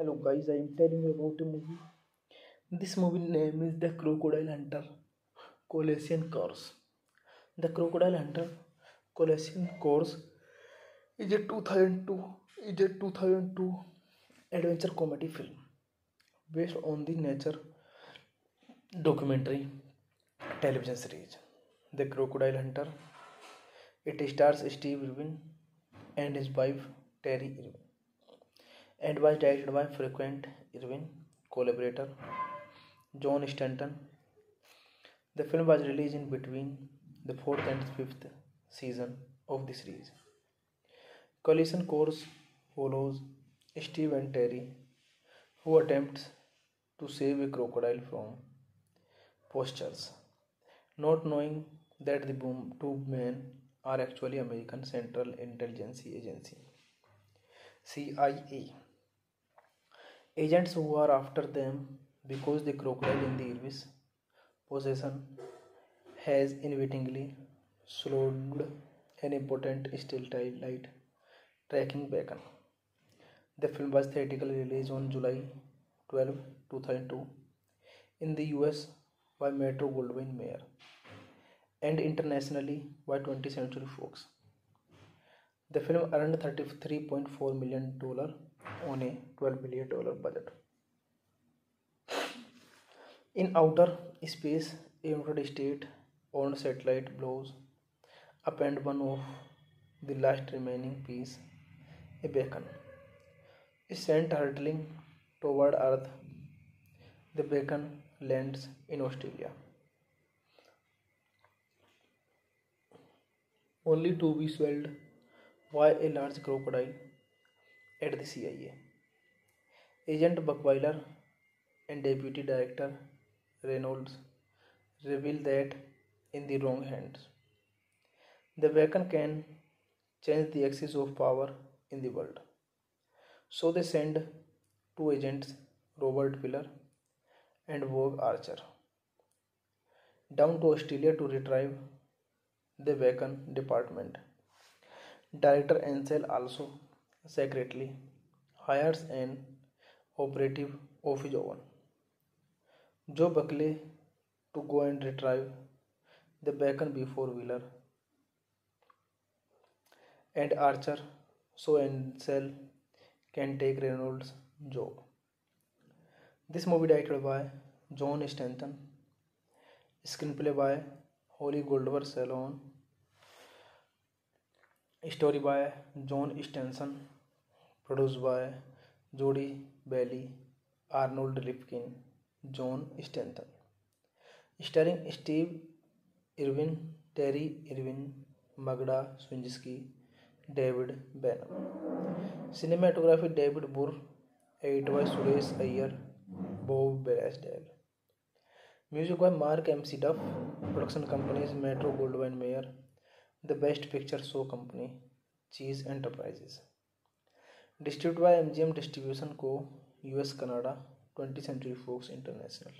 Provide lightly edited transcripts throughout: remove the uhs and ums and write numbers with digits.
Hello guys, I am telling you about a movie. This movie name is The Crocodile Hunter Colossian Course. The Crocodile Hunter Colossian Course is a 2002 adventure comedy film based on the nature documentary television series The Crocodile Hunter. It stars Steve Irwin and his wife Terry Irwin and was directed by frequent Irwin collaborator John Stanton. The film was released in between the fourth and fifth season of the series. Collision Course follows Steve and Terry, who attempts to save a crocodile from poachers, not knowing that the two men are actually American Central Intelligence Agency (CIA) agents who are after them because the crocodile in the Irwin's possession has inadvertently slowed an important satellite tracking beacon. The film was theatrically released on July 12, 2002 in the US by Metro Goldwyn Mayer and internationally by 20th Century Fox. The film earned $33.4 million on a $12 million budget. In outer space, a United States-owned satellite blows up and one of the last remaining piece, a beacon, is sent hurtling toward Earth. The beacon lands in Australia, only to be swallowed by a large crocodile at the CIA. Agent Buckweiler and Deputy Director Reynolds reveal that in the wrong hands, the beacon can change the axis of power in the world. So they send two agents, Robert Piller and Vogue Archer, down to Australia to retrieve the beacon department. Director Ansel also secretly hires an operative of his own, Joe Buckley, to go and retrieve the beacon before Wheeler and Archer, so Ansel can take Reynolds' job. This movie directed by John Stanton, screenplay by Holly Goldberg Salon, story by John Stenson, produced by Jody Bailey, Arnold Ripkin, John Stanton, starring Steve Irwin, Terry Irwin, Magda Swinsky, David Benham. Cinematography David Burr, edited by Suresh Iyer, Bob Blaisdell. Music by Mark MC Duff. Production companies Metro Goldwyn Mayer. The Best Picture Show Company, Cheese Enterprises. Distributed by MGM Distribution Co. US Canada, 20th Century Fox International.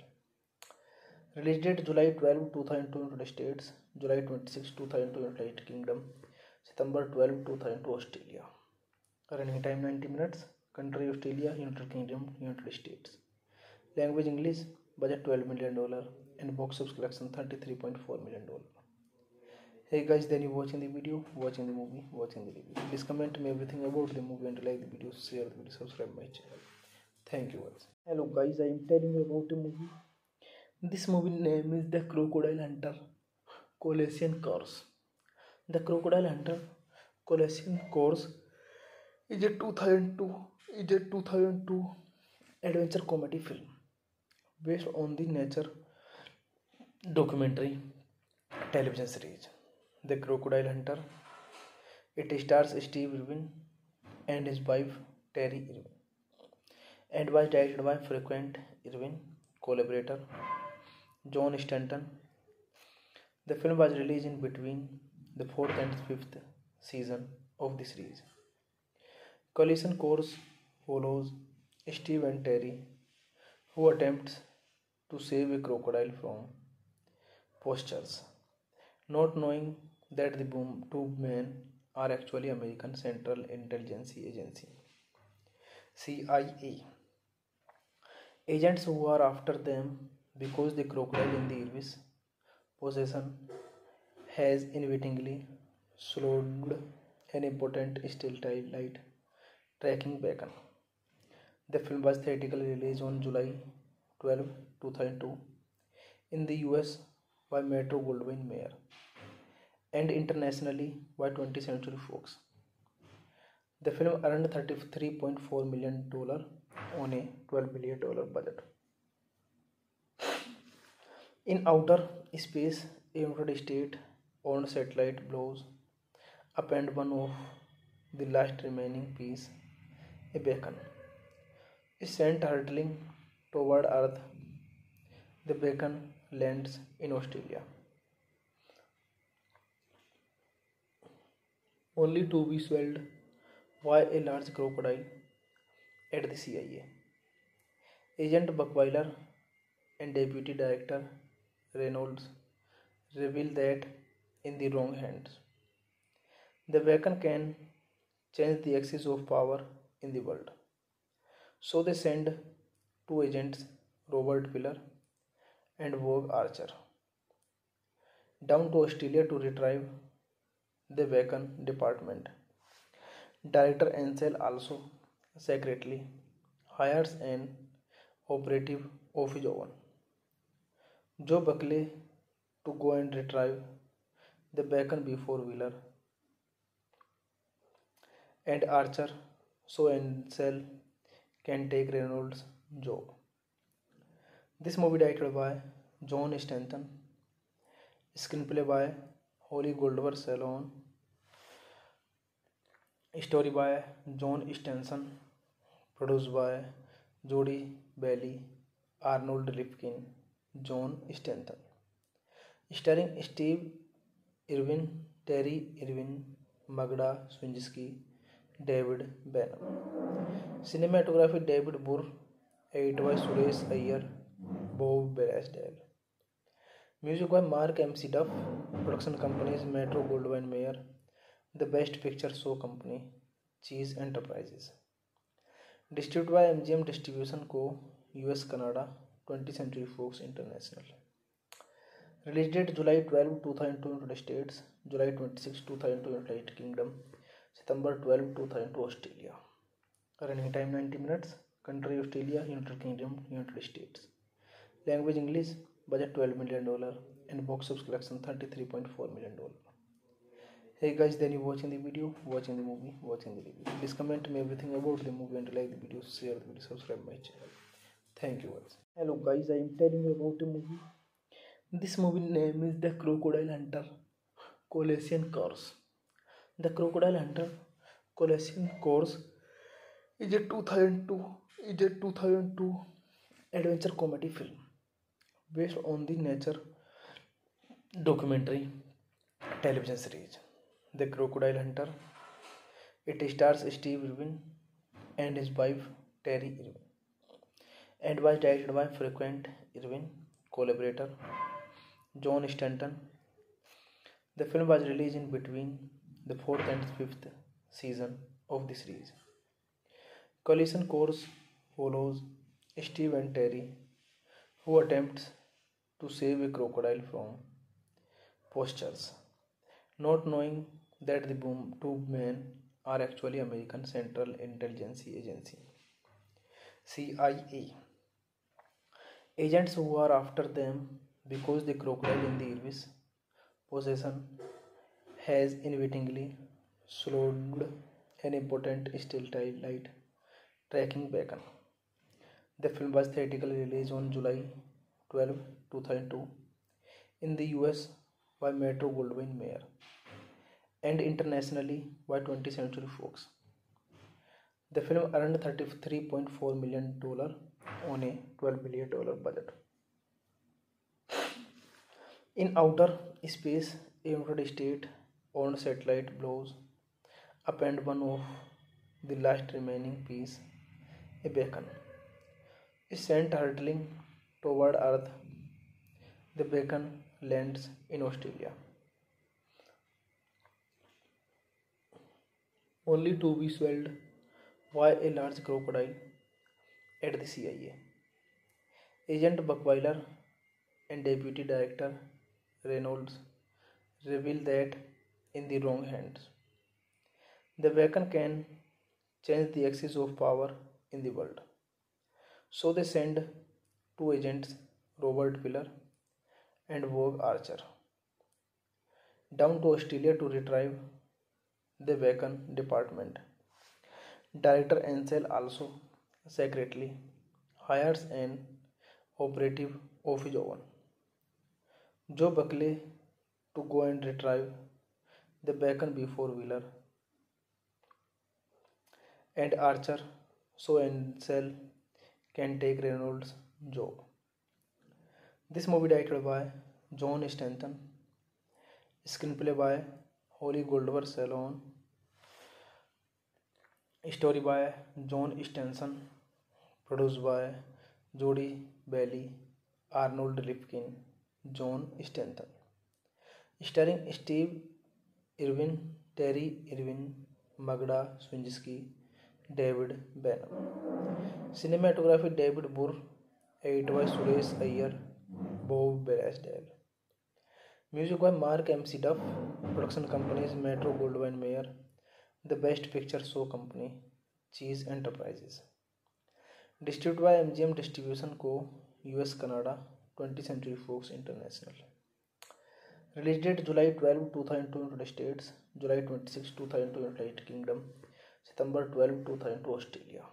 Release date July 12, 2002 United States, July 26, 2002 United Kingdom, September 12, 2002 Australia. Running time 90 minutes. Country Australia, United Kingdom, United States. Language English. Budget $12 million and box office collection $33.4 million. Hey guys, then you watching the video, watching the movie, watching the review. Please comment me everything about the movie and like the video, share the video, subscribe my channel. Thank you guys. Hello guys, I am telling you about a movie. This movie name is The Crocodile Hunter Colossian Course. The Crocodile Hunter Colossian Course is a 2002 adventure comedy film based on the nature documentary television series The Crocodile Hunter. It stars Steve Irwin and his wife Terry Irwin and was directed by frequent Irwin collaborator John Stanton. The film was released in between the fourth and fifth season of the series. Collision Course follows Steve and Terry, who attempts to save a crocodile from poachers, not knowing that the two men are actually American Central Intelligence Agency (CIA) Agents who are after them because the crocodile in the Irvis possession has inadvertently slowed an important stealth light tracking beacon. The film was theatrically released on July 12, 2002 in the US by Metro Goldwyn Mayer and internationally by 20th Century Fox. The film earned $33.4 million on a $12 million budget. In outer space, a United States owned satellite blows up and one of the last remaining piece, a beacon, is sent hurtling toward Earth. The beacon lands in Australia, only to be swallowed by a large crocodile at the CIA. Agent Buckweiler and Deputy Director Reynolds reveal that in the wrong hands, the beacon can change the axis of power in the world. So they send two agents, Robert Piller and Vogue Archer, down to Australia to retrieve the beacon department. Director Ansel also secretly hires an operative of his own, Joe Buckley, to go and retrieve the beacon before Wheeler and Archer so Ansel can take Reynolds' job. This movie directed by John Stanton, screenplay by Holly Goldberg Salon, story by John Stenson, produced by Jody Bailey, Arnold Ripkin, John Stanton, starring Steve Irwin, Terry Irwin, Magda Swinsky, David Benham. Cinematography David Burr, edited by Suresh Iyer, Bob Blaisdell. Music by Mark MC Duff. Production companies Metro Goldwyn Mayer. The Best Picture Show Company, Cheese Enterprises. Distributed by MGM Distribution Co. US Canada, 20th Century Fox International. Release date July 12, 2002 United States, July 26, 2002 United Kingdom, September 12, 2002 Australia. Running time 90 minutes. Country Australia, United Kingdom, United States. Language English. Budget $12 million and box office collection $33.4 million. Hey guys, then you watching the video, watching the movie, watching the review. Please comment me everything about the movie and like the video, share the video, subscribe my channel. Thank you guys. Hello guys, I am telling you about a movie. This movie name is The Crocodile Hunter Colossian Course. The Crocodile Hunter Colossian Course is a 2002 adventure comedy film based on the nature documentary television series The Crocodile Hunter. It stars Steve Irwin and his wife Terry Irwin and was directed by frequent Irwin collaborator John Stanton. The film was released in between the 4th and 5th season of the series. Collision Course follows Steve and Terry, who attempts to save a crocodile from poachers, not knowing that the two men are actually American Central Intelligence Agency CIA agents who are after them because the crocodile in the Irvis possession has inadvertently slowed an important stealth light tracking beacon. The film was theatrically released on July 12, 2002 in the US by Metro Goldwyn Mayer and internationally by 20th Century Fox. The film earned $33.4 million on a $12 million budget. In outer space, a United States owned satellite blows up and one of the last remaining piece, a beacon, is sent hurtling toward Earth. The beacon lands in Australia, only to be swallowed by a large crocodile at the CIA. Agent Buckweiler and Deputy Director Reynolds reveal that in the wrong hands, the weapon can change the axis of power in the world. So they send two agents, Robert Piller and Vogue Archer, down to Australia to retrieve the Beacon department. Director Ansel also secretly hires an operative of his own, Joe Buckley, to go and retrieve the Beacon before Wheeler and Archer so Ansel can take Reynolds' job. This movie directed by John Stanton, screenplay by Holly Goldberg Salon, story by John Stenson, produced by Jody Bailey, Arnold Ripkin, John Stanton, starring Steve Irwin, Terry Irwin, Magda Swinsky, David Benham. Cinematography David Burr, edit by Suresh Iyer, Bob Blaisdell. Music by Mark MC Duff. Production companies Metro Goldwyn Mayer, The Best Picture Show Company, Cheese Enterprises. Distributed by MGM Distribution Co. US Canada, 20th Century Fox International. Release date July 12, 2002 United States, July 26, 2002 United Kingdom, September 12, 2002 Australia.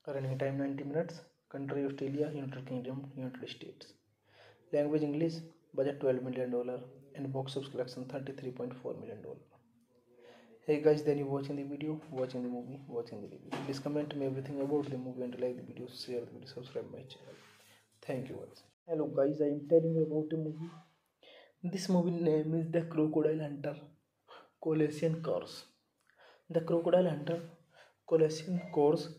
Running time 90 minutes. Country Australia, United Kingdom, United States. Language English. Budget $12 million and box office collection $33.4 million. Hey guys, then you watching the video, watching the movie, watching the review. Please comment me everything about the movie and like the video, share the video, subscribe my channel. Thank you guys. Hello guys, I am telling you about a movie. This movie name is The Crocodile Hunter Colossian Course. The Crocodile Hunter Colossian Course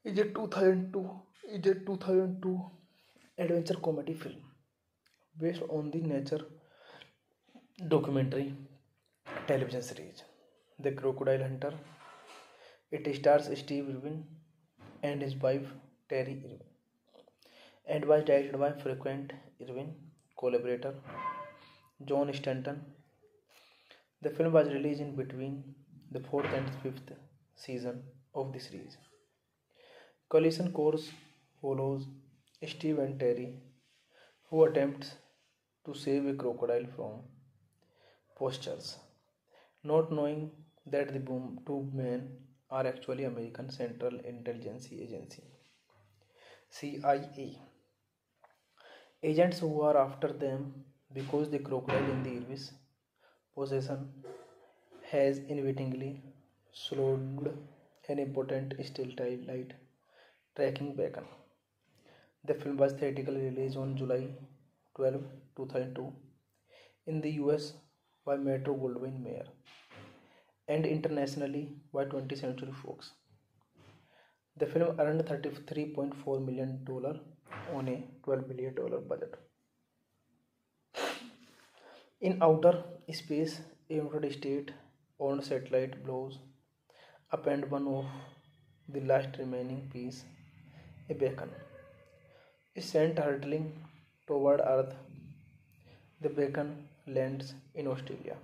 is a 2002 adventure comedy film based on the nature documentary television series The Crocodile Hunter. It stars Steve Irwin and his wife Terry Irwin and was directed by frequent Irwin collaborator John Stanton. The film was released in between the 4th and 5th season of the series. Collision Course follows Steve and Terry, who attempts to save a crocodile from poachers, not knowing that the two men are actually American Central Intelligence Agency CIA agents who are after them because the crocodile in the Irwin's possession has inadvertently slowed an important satellite tracking beacon. The film was theatrically released on July 12, 2002 in the US by Metro Goldwyn Mayer and internationally by 20th Century Fox. The film earned $33.4 million on a $12 million budget. In outer space, a United States-owned satellite blows up and one of the last remaining piece, a beacon, is sent hurtling toward Earth. The beacon lands in Australia,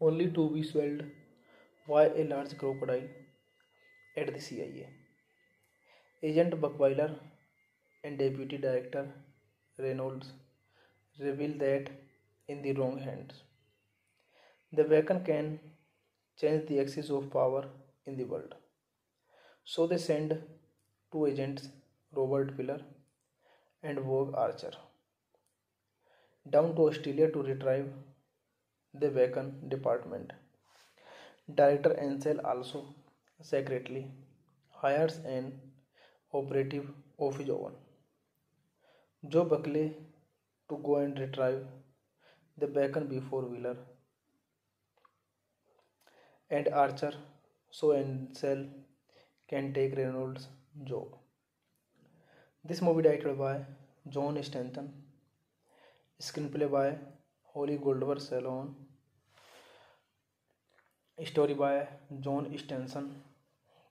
only to be swallowed by a large crocodile at the CIA. Agent Buckweiler and Deputy Director Reynolds reveal that in the wrong hands, the beacon can change the axis of power in the world. So they send two agents, Robert Piller and Vogue Archer, down to Australia to retrieve the Beacon department. Director Ansel also secretly hires an operative of his own, Joe Buckley, to go and retrieve the Beacon before Wheeler and Archer so Ansel can take Reynolds' job. This movie directed by John Stanton, screenplay by Holly Goldberg Salon, story by John Stanson,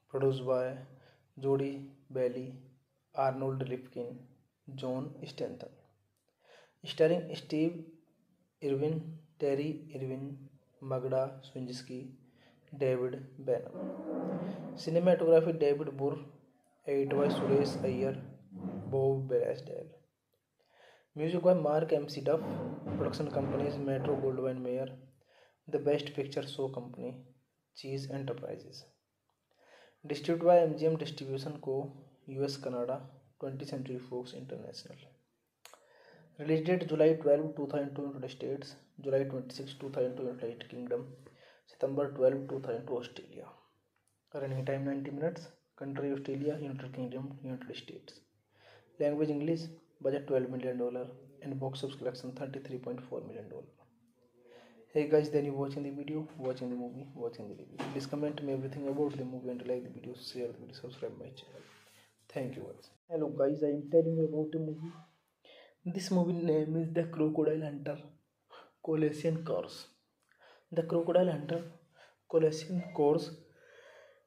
produced by Jodi Bailey, Arnold Ripkin, John Stanton. Starring Steve Irwin, Terry Irwin, Magda Swinsky, David Benham. Cinematography David Burr, edit by Suresh Iyer, Bob Berasdale. Music by Mark MC Duff. Production companies Metro Goldwyn Mayer. The Best Picture Show Company, Cheese Enterprises. Distributed by MGM Distribution Co. US Canada, 20th Century Fox International. Release date July 12, 2002 United States, July 26, 2002 United Kingdom, September 12, 2002 Australia. Running time 90 minutes. Country Australia, United Kingdom, United States. Language English. Budget $12 million and box office collection $33.4 million. Hey guys, then you watching the video, watching the movie, watching the review. Please comment me everything about the movie and like the video, share the video, subscribe my channel. Thank you guys. Hello guys, I am telling you about the movie. This movie name is The Crocodile Hunter Colossian Course. The Crocodile Hunter Colossian Course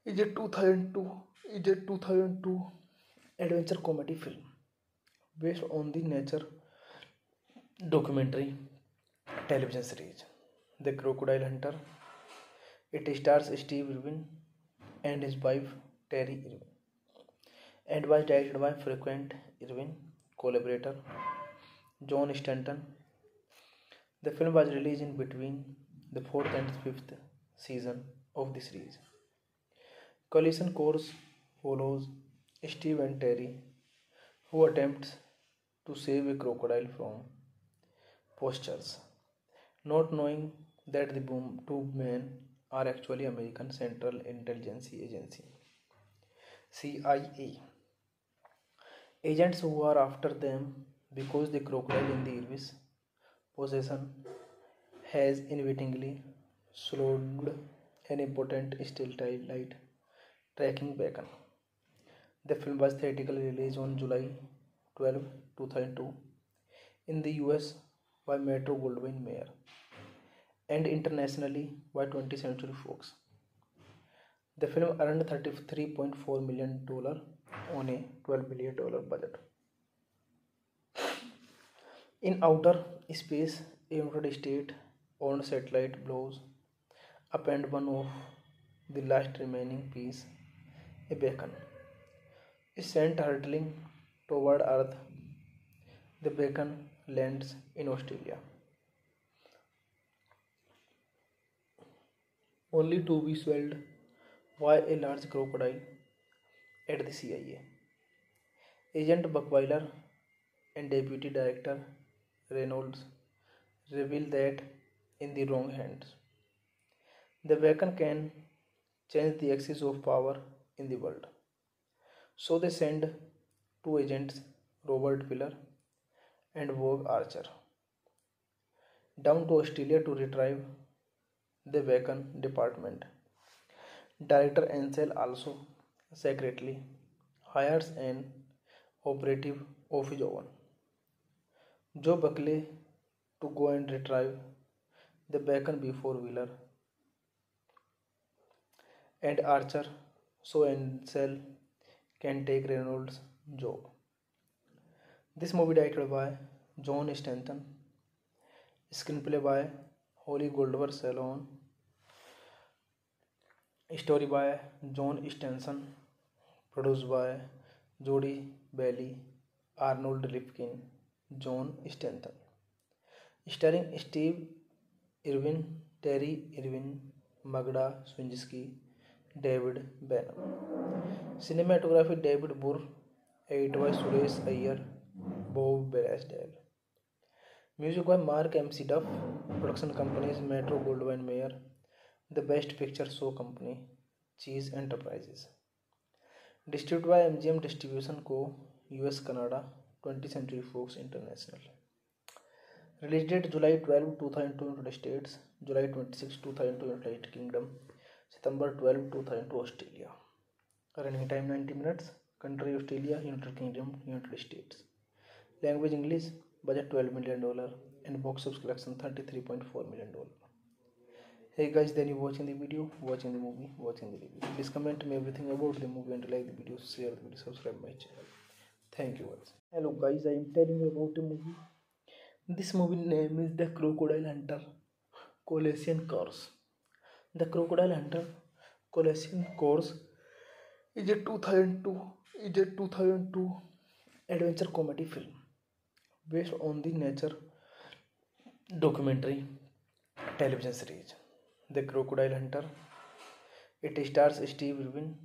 is a 2002 adventure comedy film based on the nature documentary television series The Crocodile Hunter. It stars Steve Irwin and his wife Terry Irwin and was directed by frequent Irwin collaborator John Stanton. The film was released in between the 4th and 5th season of the series. Collision Course follows Steve and Terry, who attempts to save a crocodile from poachers, not knowing that the two men are actually American Central Intelligence Agency CIA agents who are after them because the crocodile in the Irwin's possession has inadvertently slowed an important satellite tracking beacon. The film was theatrically released on July 12, 2002 in the US by Metro Goldwyn Mayer and internationally by 20th Century Fox. The film earned $33.4 million on a $12 million budget. In outer space, a United States-owned satellite blows up and one of the last remaining piece, a beacon, is sent hurtling toward Earth. The beacon lands in Australia, only to be swallowed by a large crocodile at the CIA. Agent Buckweiler and Deputy Director Reynolds reveal that in the wrong hands, the beacon can change the axis of power in the world. So they send two agents, Robert Piller and Vogue Archer, down to Australia to retrieve the beacon department. Director Ansel also secretly hires an operative of his own, Joe Buckley, to go and retrieve the beacon before Wheeler and Archer, so Ansel can take Reynolds' job. This movie directed by John Stanton, screenplay by Holly Goldberg Salon, story by John Stenson, produced by Jody Bailey, Arnold Ripkin, John Stanton. Starring Steve Irwin, Terry Irwin, Magda Swinsky, David Benham. Cinematography David Burr, edit by Suresh Iyer, Bob Berasdale. Music by Mark MC Duff. Production companies Metro Goldwyn Mayer. The Best Picture Show Company, Cheese Enterprises. Distributed by MGM Distribution Co. US Canada, 20th Century Fox International. Release date July 12, 2002 United States, July 26, 2002 United Kingdom, September 12, 2002 Australia. Running time 90 minutes. Country Australia, United Kingdom, United States. Language English. Budget $12 million and box office collection $33.4 million. Hey guys, then you watching the video, watching the movie, watching the review. Please comment me everything about the movie and like the video, share the video, subscribe my channel. Thank you guys. Hello guys, I am telling you about a movie. This movie name is The Crocodile Hunter Colossian Course. The Crocodile Hunter Colossian Course is a 2002 adventure comedy film based on the nature documentary television series The Crocodile Hunter. It stars Steve Irwin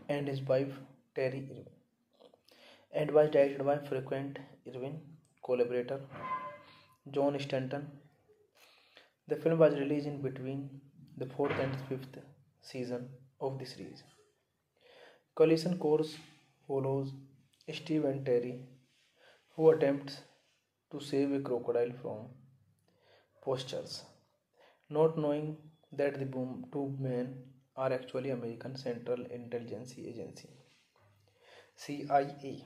and his wife Terry Irwin and was directed by frequent Irwin collaborator John Stanton. The film was released in between the fourth and fifth season of the series. Collision Course follows Steve and Terry, who attempts to save a crocodile from poachers, not knowing that the two men are actually American Central Intelligence Agency CIA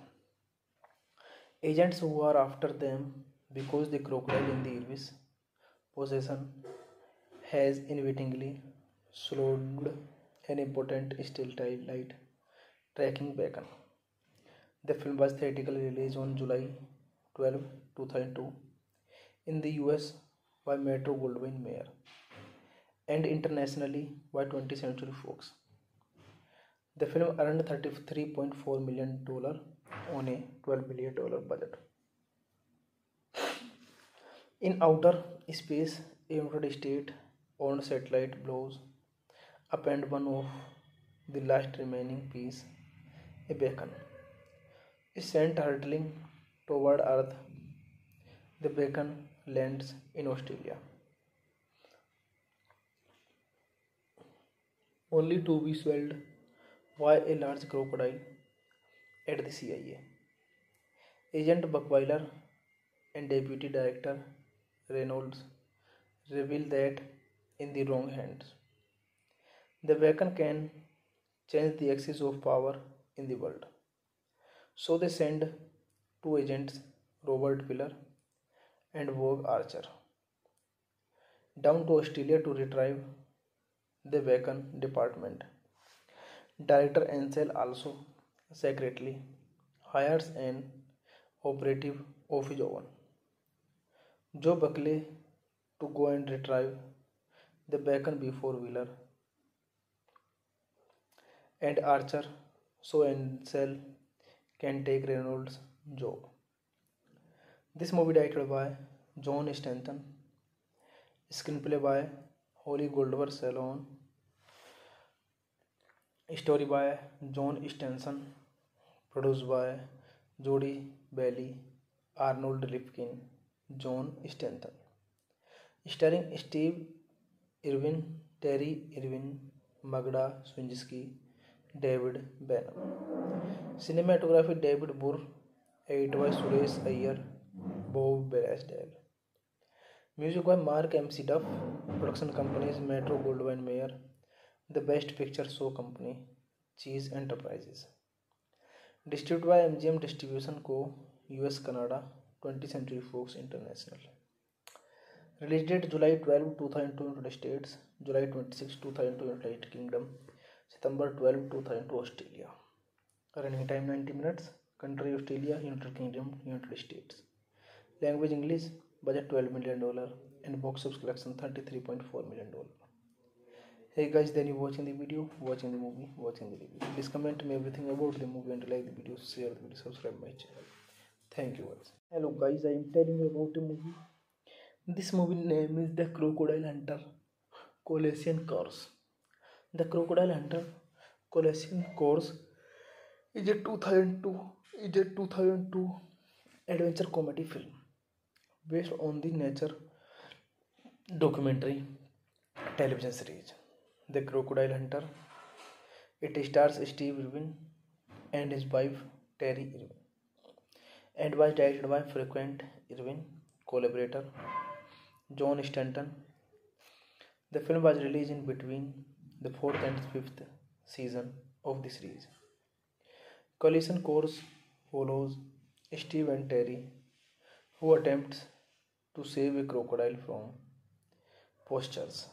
agents who are after them because the crocodile in the Irwin's possession has inadvertently slowed an important satellite tracking beacon. The film was theatrically released on July 12, 2002 in the US by Metro Goldwyn Mayer and internationally by 20th Century Fox. The film earned $33.4 million on a $12 million budget. In outer space, a United States-owned satellite blows up and one of the last remaining piece, a beacon, is sent hurtling toward Earth. The beacon lands in Australia, only to be swallowed by a large crocodile at the CIA. Agent Buckweiler and Deputy Director Reynolds reveal that in the wrong hands, the beacon can change the axis of power in the world. So they send two agents, Robert Piller and Vogue Archer, down to Australia to retrieve the beacon. Department Director Ansel also secretly hires an operative of his own, Joe Buckley, to go and retrieve the beacon before Wheeler and Archer, so Ansel can take Reynolds' job. This movie directed by John Stanton, screenplay by Holly Goldberg Salon, story by John Stenson, produced by Jody Bailey, Arnold Ripkin, John Stanton, starring Steve Irwin, Terry Irwin, Magda Swinsky, David Benham. Cinematography David Burr, edit by Suresh Iyer, Bob Belasdale. Music by Mark MC Duff. Production companies Metro Goldwyn Mayer, The Best Picture Show Company, Cheese Enterprises. Distributed by MGM Distribution Co., US, Canada, 20th Century Fox International. Release date July 12, 2002 United States, July 26, 2002 United Kingdom, September 12, 2002 Australia. Running time 90 minutes. Country Australia, United Kingdom, United States. Language English. Budget $12 million and box office collection $33.4 million. Hey guys, then you watching the video, watching the movie, watching the review. Please comment me everything about the movie and like the video, share the video, subscribe my channel. Thank you guys. Hello guys, I am telling you about a movie. This movie name is The Crocodile Hunter Colossian Course. The Crocodile Hunter Colossian Course is a 2002 adventure comedy film based on the nature documentary television series The Crocodile Hunter. It stars Steve Irwin and his wife Terry Irwin and was directed by frequent Irwin collaborator John Stanton. The film was released in between the fourth and fifth season of the series. Collision Course follows Steve and Terry, who attempts to save a crocodile from poachers,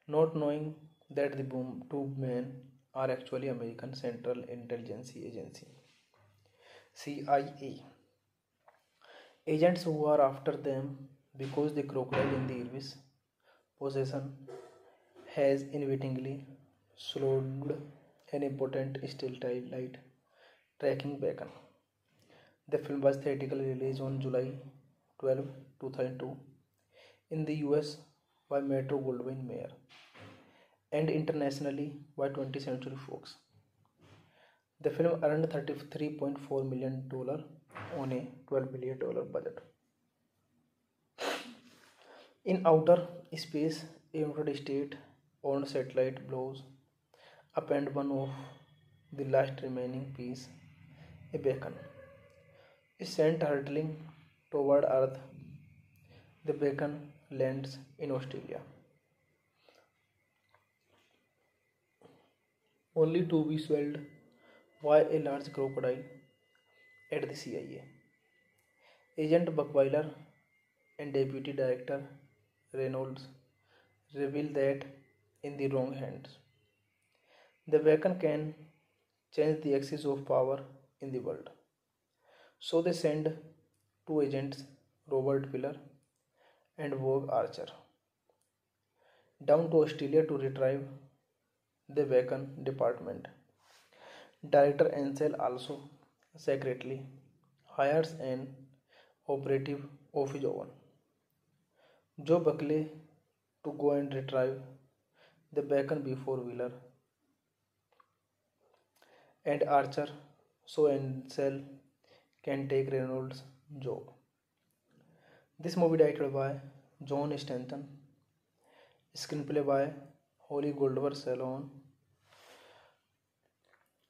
not knowing that the two men are actually American Central Intelligence Agency CIA agents who are after them because the crocodile in the Irvis possession has inadvertently slowed an important satellite tracking beacon. The film was theatrically released on July 12, 2002 in the US by Metro Goldwyn Mayer and internationally by 20th Century Fox. The film earned $33.4 million on a $12 million budget. In outer space, a United States owned satellite blows up and one of the last remaining piece, a beacon, is sent hurtling toward Earth. The beacon lands in Australia, only to be swallowed by a large crocodile at the CIA. Agent Buckweiler and Deputy Director Reynolds reveal that in the wrong hands, the beacon can change the axis of power in the world. So they send two agents, Robert Piller and Vogue Archer, down to Australia to retrieve the beacon department. Director Ansel also secretly hires an operative of his own, Joe Buckley, to go and retrieve the beacon before Wheeler and Archer so Ansel can take Reynolds' job. This movie directed by John Stanton, screenplay by Holly Goldberg Salon,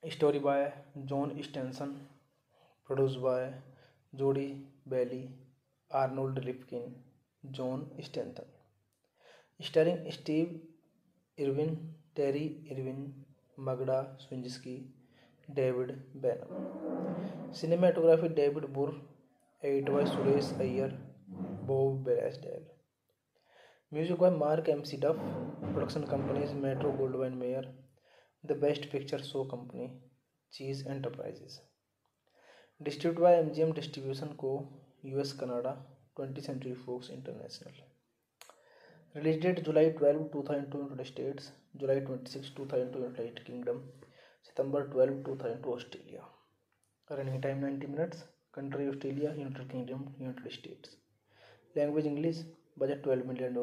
story by John Stenson, produced by Jody Bailey, Arnold Ripkin, John Stanton, starring Steve Irwin, Terry Irwin, Magda Swinsky, David Banner. Cinematography David Burr, edit by Suresh Iyer, Bob Barasdale. Music by Mark MC Duff. Production companies Metro Goldwyn Mayer, The Best Picture Show Company, Cheese Enterprises. Distributed by MGM Distribution Co. US Canada, 20th Century Fox International. Release date July 12, 2002 United States, July 26, 2002 United Kingdom, September 12, 2002 Australia. Running time 90 minutes. Country Australia, United Kingdom, United States. Language English. Budget $12 million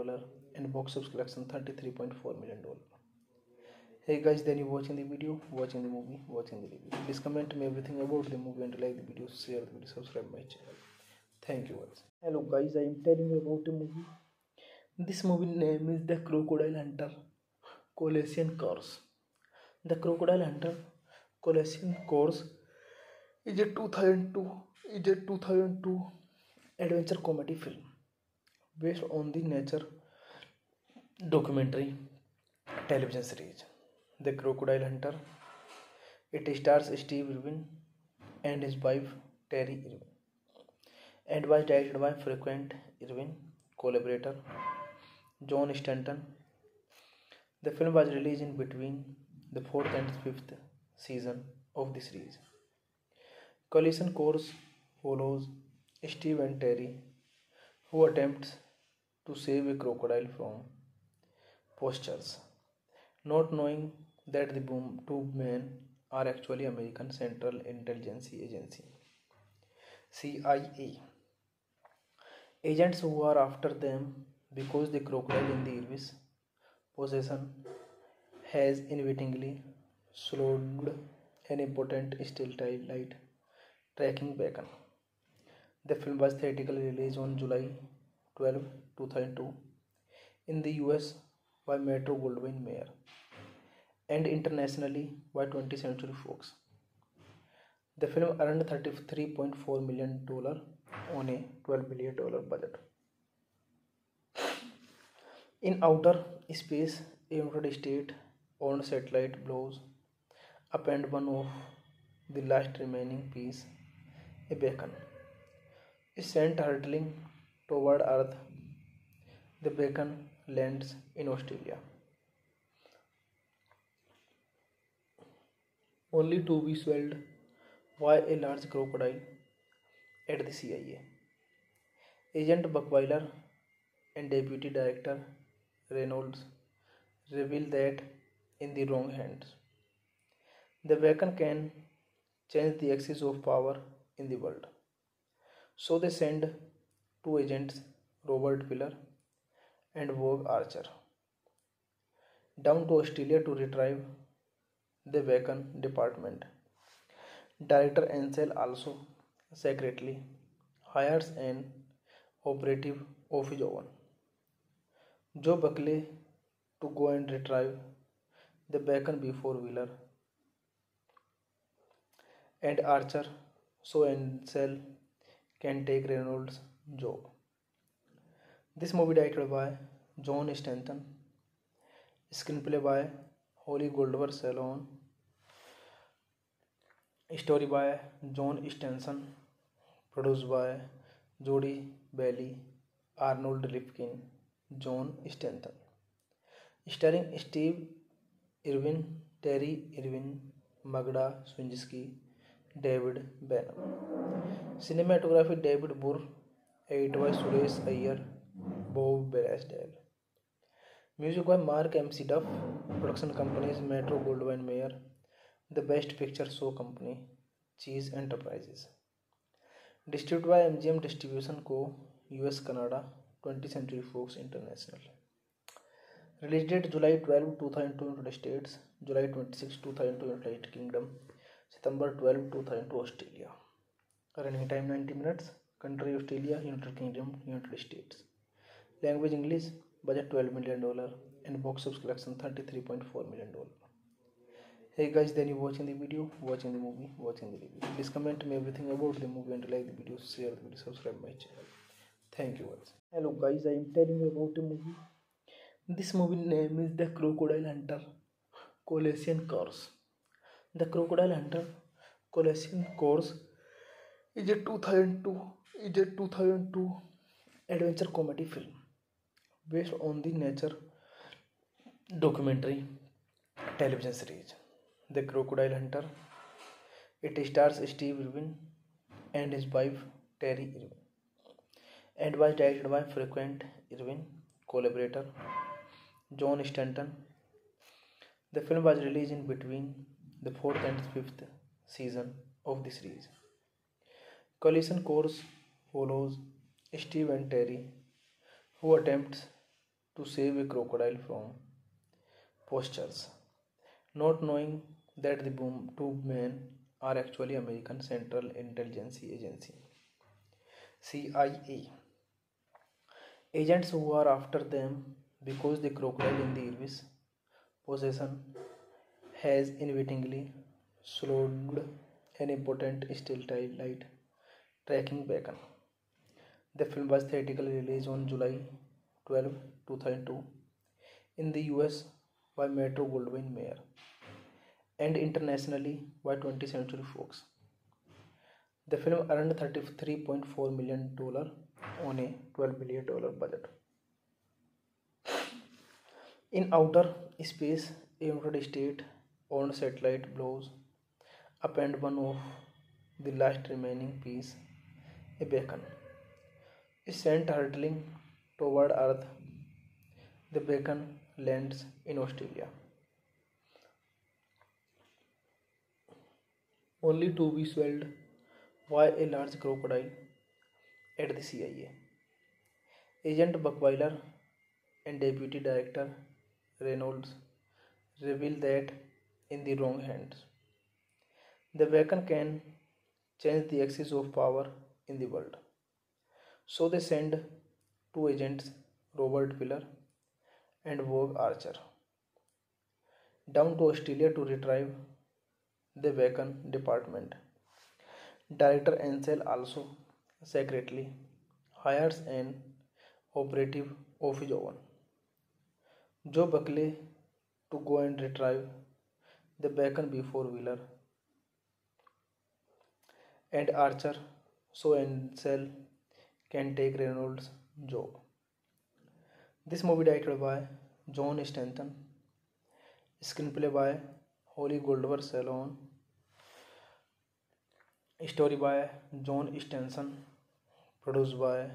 and box office collection $33.4 million. Hey guys, then you watching the video, watching the movie, watching the review. Please comment me everything about the movie and like the video, share the video, subscribe my channel. Thank you guys. Hello guys, I am telling you about a movie. This movie name is The Crocodile Hunter Colossian Course. The Crocodile Hunter Colossian Course is a 2002 adventure comedy film based on the nature documentary television series The Crocodile Hunter. It stars Steve Irwin and his wife Terry Irwin and was directed by frequent Irwin collaborator John Stanton. The film was released in between the 4th and 5th season of the series. Collision Course follows Steve and Terry, who attempts to save a crocodile from poachers, not knowing that the two men are actually American Central Intelligence Agency CIA agents who are after them because the crocodile in the Irvis possession has inadvertently slowed an important satellite tracking beacon. The film was theatrically released on July 12, 2002 in the US by Metro Goldwyn Mayer and internationally by 20th Century Fox. The film earned $33.4 million on a $12 million budget. In outer space, a United States owned satellite blows up and one of the last remaining piece, a beacon, is sent hurtling toward Earth. The beacon lands in Australia, only to be swelled by a large crocodile at the CIA. Agent Buckweiler and Deputy Director Reynolds reveal that in the wrong hands, the weapon can change the axis of power in the world. So they send two agents, Robert Piller and Vogue Archer, down to Australia to retrieve the Wacon department. Director Ansel also secretly hires an operative of his own, Joe Buckley, to go and retrieve the Bacon before Wheeler and Archer so Ansel can take Reynolds' job. This movie directed by John Stanton, screenplay by Holly Goldberg Salon, story by John Stenson, produced by Jody Bailey, Arnold Ripkin, John Stanton, starring Steve Irwin, Terry Irwin, Magda Swinsky, David Benham. Cinematography David Burr, edit by Suresh Iyer, Bob Barasdale. Music by Mark MC Duff. Production companies Metro Goldwyn Mayer, The Best Picture Show Company, Cheese Enterprises. Distributed by MGM Distribution Co., US Canada, 20th Century Fox International. Release date July 12, 2002 United States, July 26, 2002 United Kingdom, September 12, 2002 Australia. Running time 90 minutes. Country Australia, United Kingdom, United States. Language English. Budget $12 million and box office collection $33.4 million. Hey guys, then you watching the video, watching the movie, watching the review. Please comment me everything about the movie and like the video, share the video, subscribe my channel. Thank you guys. Hello guys, I am telling you about a movie. This movie name is The Crocodile Hunter Colossian Course. The Crocodile Hunter Colossian Course is a 2002 adventure comedy film based on the nature documentary television series The Crocodile Hunter. It stars Steve Irwin and his wife Terry Irwin and was directed by frequent Irwin collaborator John Stanton. The film was released in between the 4th and 5th season of the series. Collision Course follows Steve and Terry, who attempts to save a crocodile from poachers, not knowing that the two men are actually American Central Intelligence Agency CIA agents who are after them because the crocodile in the Irwin's possession has inadvertently slowed an important satellite tracking beacon. The film was theatrically released on July 12, 2002 in the US by Metro Goldwyn Mayer and internationally by 20th Century Fox. The film earned $33.4 million on a $12 million budget. In outer space, a United States-owned satellite blows up and one of the last remaining piece, a beacon, is sent hurtling toward Earth. The beacon lands in Australia, only to be swallowed by a large crocodile at the CIA. Agent Buckweiler and Deputy Director Reynolds reveal that in the wrong hands, the beacon can change the axis of power in the world. So they send two agents, Robert Piller and Vogue Archer, down to Australia to retrieve the Wacon department. Director Ansel also secretly hires an operative of his own, Joe Buckley, to go and retrieve the Bacon before Wheeler and Archer so Ansel can take Reynolds' job. This movie directed by John Stanton, screenplay by Holly Goldberg Salon, Story by John Stenson. Produced by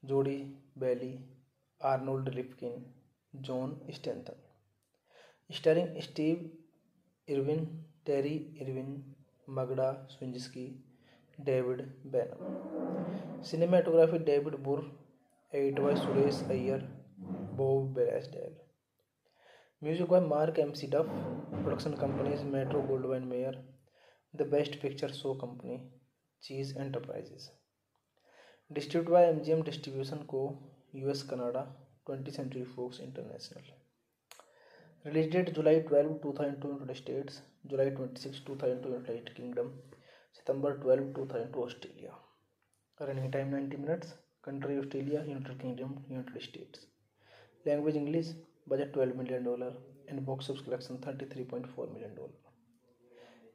Jody Bailey, Arnold Ripkin, John Stenson. Starring Steve Irwin, Terry Irwin, Magda Swinsky, David Benham. Cinematography David Burr. Edit by Suresh Iyer, Bob Belasdale. Music by Mark MC Duff. Production companies Metro Goldwyn Mayer. The Best Picture Show Company, Cheese Enterprises. Distributed by MGM Distribution Co., US, Canada, 20th Century Fox International. Release date July 12, 2002 United States, July 26, 2002 United Kingdom, September 12, 2002 Australia. Running time 90 minutes. Country Australia, United Kingdom, United States. Language English. Budget $12 million and box office collection $33.4 million.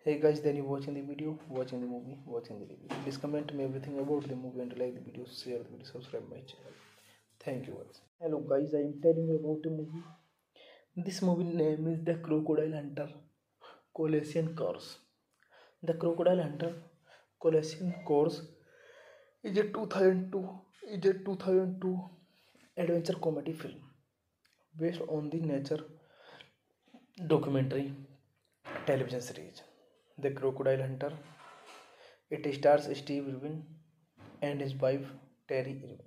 Hey guys, then you watching the video, watching the movie, watching the review. Please comment me everything about the movie and like the video, share the video, subscribe my channel. Thank you guys. Hello guys, I am telling you about a movie. This movie name is The Crocodile Hunter Colossian Course. The Crocodile Hunter Colossian Course is a 2002 adventure comedy film based on the nature documentary television series The Crocodile Hunter. It stars Steve Irwin and his wife Terry Irwin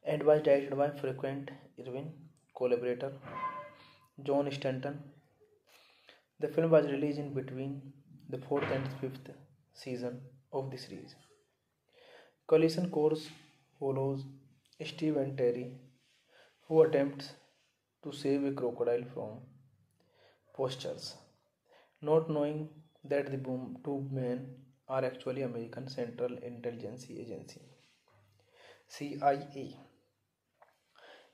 and was directed by frequent Irwin collaborator John Stanton. The film was released in between the 4th and 5th season of the series. Collision Course follows Steve and Terry, who attempts to save a crocodile from poachers, not knowing that the two men are actually American Central Intelligence Agency CIA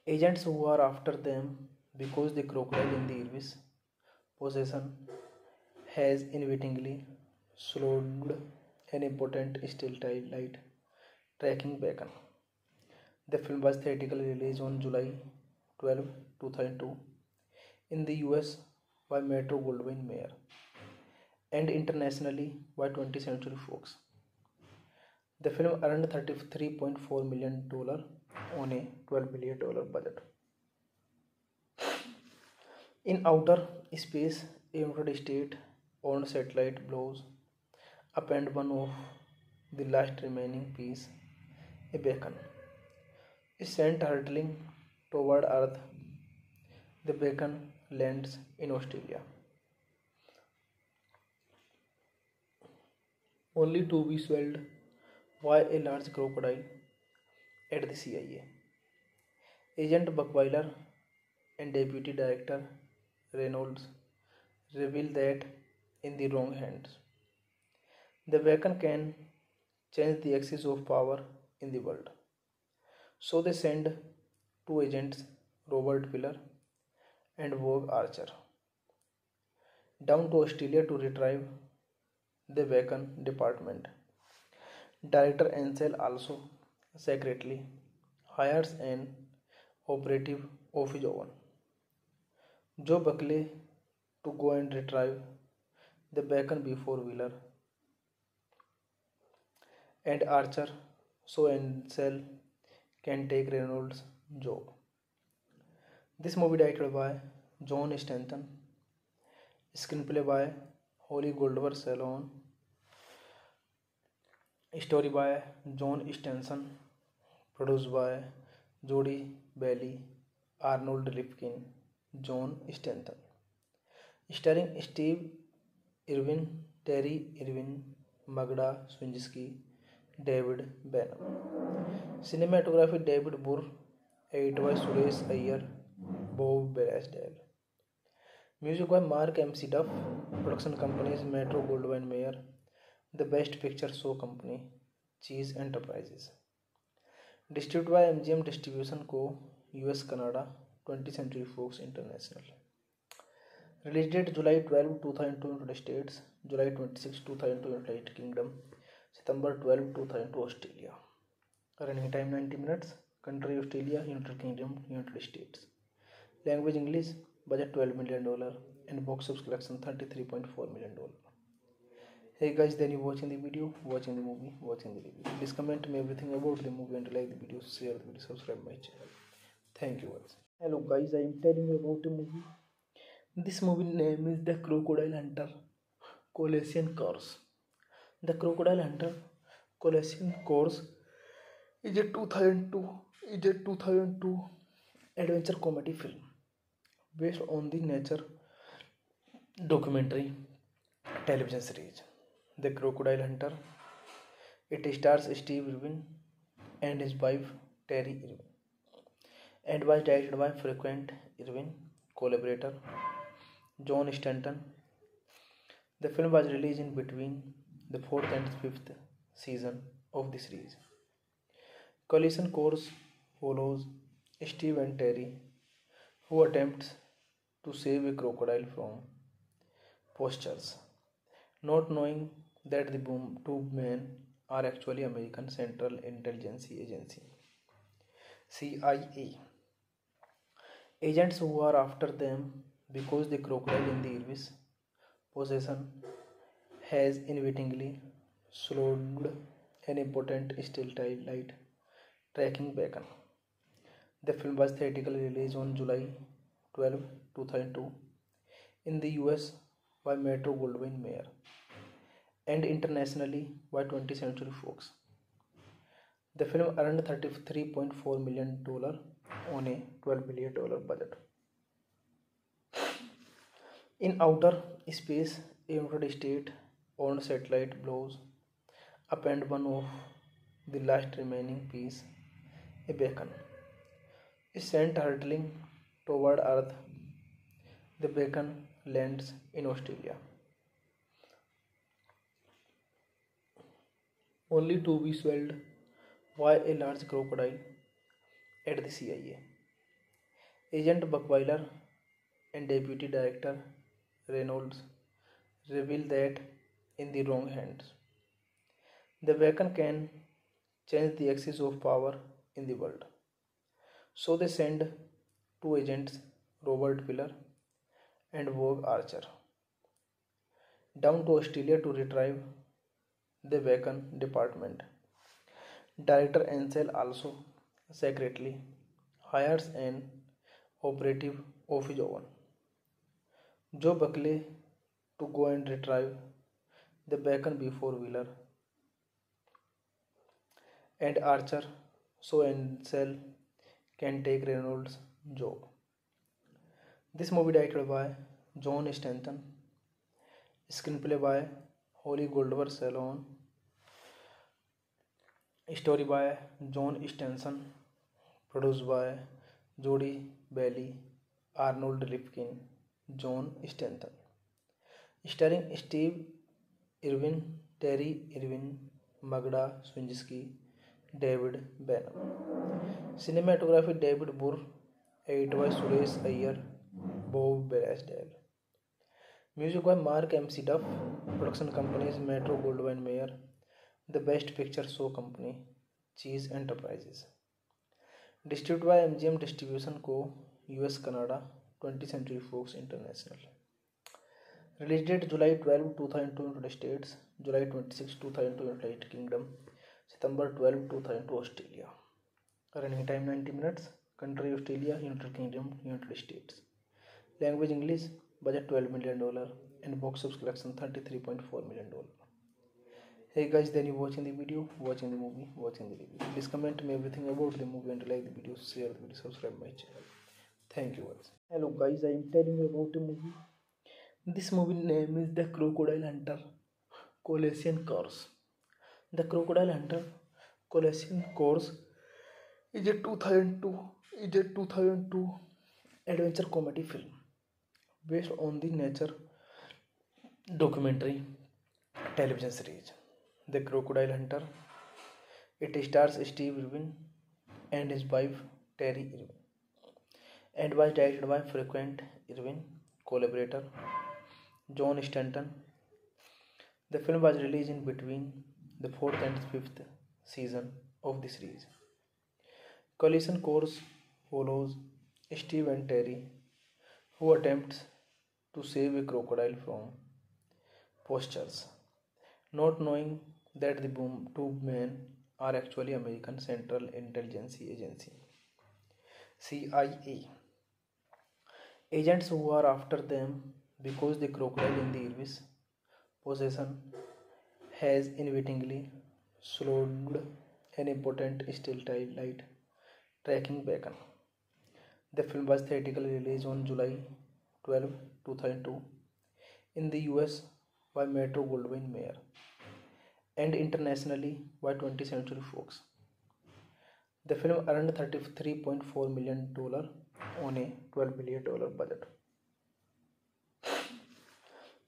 agents who are after them because the crocodile in the Irwin's possession has inadvertently slowed an important satellite tracking beacon. The film was theatrically released on July 12, 2002 in the US by Metro Goldwyn Mayer and internationally by 20th Century Fox. The film earned $33.4 million on a $12 million budget. In outer space, a United States-owned satellite blows up and one of the last remaining piece, a beacon, is sent hurtling toward Earth. The beacon lands in Australia, only to be swallowed by a large crocodile at the CIA. Agent Buckweiler and Deputy Director Reynolds reveal that in the wrong hands, the beacon can change the axis of power in the world. So they send two agents, Robert Wheeler and Vogue Archer, down to Australia to retrieve the beacon. Department Director Ansel also secretly hires an operative of his own, Joe Buckley, to go and retrieve the beacon before Wheeler and Archer, so Ansel can take Reynolds' job. This movie directed by John Stanton, screenplay by Holly Goldberg Salon, story by John Stenson, produced by Jody Bailey, Arnold Ripkin, John Stanton. Starring Steve Irwin, Terry Irwin, Magda Swinsky, David Benham. Cinematography David Burr. Edit by Suresh Iyer, Bob Belasdale. Music by Mark MC Duff. Production companies Metro Goldwyn Mayer. The Best Picture Show Company, Cheese Enterprises. Distributed by MGM Distribution Co., US, Canada, 20th Century Fox International. Release date July 12, 2002 United States, July 26, 2002 United Kingdom, September 12, 2002 Australia. Running time 90 minutes. Country Australia, United Kingdom, United States. Language English. Budget $12 million and box office collection $33.4 million. Hey guys, then you watching the video, watching the movie, watching the review. Please comment me everything about the movie and like the video, share the video, subscribe my channel. Thank you guys. Hello guys, I am telling you about a movie. This movie name is The Crocodile Hunter Colossian Course. The Crocodile Hunter Colossian Course is a 2002 adventure comedy film based on the nature documentary television series The Crocodile Hunter. It stars Steve Irwin and his wife Terry Irwin and was directed by frequent Irwin collaborator John Stanton. The film was released in between the fourth and fifth season of the series. Collision Course follows Steve and Terry, who attempts to save a crocodile from poachers, not knowing that the two men are actually American Central Intelligence Agency CIA agents who are after them because the crocodile in the Irwin's possession has inadvertently slowed an important satellite tracking beacon. The film was theatrically released on July 12, 2002 in the US by Metro Goldwyn Mayer and internationally by 20th Century Fox. The film earned $33.4 million on a $12 million budget. In outer space, a United States-owned satellite blows up and one of the last remaining piece, a beacon, is sent hurtling toward Earth. The beacon lands in Australia, only to be swallowed by a large crocodile at the CIA. Agent Buckweiler and Deputy Director Reynolds reveal that in the wrong hands, the beacon can change the axis of power in the world. So they send two agents, Robert Piller and Vogue Archer, down to Australia to retrieve the beacon department. Director Ansel also secretly hires an operative of his own, Joe Buckley, to go and retrieve the beacon before Wheeler and Archer, so Ansel can take Reynolds' job. This movie directed by John Stanton, screenplay by Holly Goldberg Salon, story by John Stenson, produced by Jody Bailey, Arnold Ripkin, John Stanton, starring Steve Irwin, Terry Irwin, Magda Swinsky, David Benham. Cinematography David Burr, edited by Suresh Iyer, Bob Blaisdell. Music by Mark MC Duff. Production companies Metro Goldwyn Mayer. The Best Picture Show Company, Cheese Enterprises. Distributed by MGM Distribution Co. US Canada, 20th Century Fox International. Release date July 12, 2002 United States, July 26, 2002 United Kingdom, September 12, 2002 Australia. Running time 90 minutes. Country Australia, United Kingdom, United States. Language English. Budget $12 million and box office collection $33.4 million. Hey guys, then you watching the video, watching the movie, watching the review. Please comment me everything about the movie and like the video, share the video, subscribe my channel. Thank you guys. Hello guys, I am telling you about a movie. This movie name is The Crocodile Hunter Colossian Course. The Crocodile Hunter Colossian Course is a 2002 adventure comedy film based on the nature documentary television series The Crocodile Hunter. It stars Steve Irwin and his wife Terry Irwin and was directed by frequent Irwin collaborator John Stanton. The film was released in between the fourth and fifth season of the series. Collision Course follows Steve and Terry, who attempts to save a crocodile from poachers, not knowing that the two men are actually American Central Intelligence Agency CIA agents who are after them because the crocodile in the Irvis possession has inadvertently slowed an important satellite tracking beacon. The film was theatrically released on July 12, 2002 in the US by Metro Goldwyn Mayer and internationally by 20th Century Fox. The film earned $33.4 million on a $12 billion budget.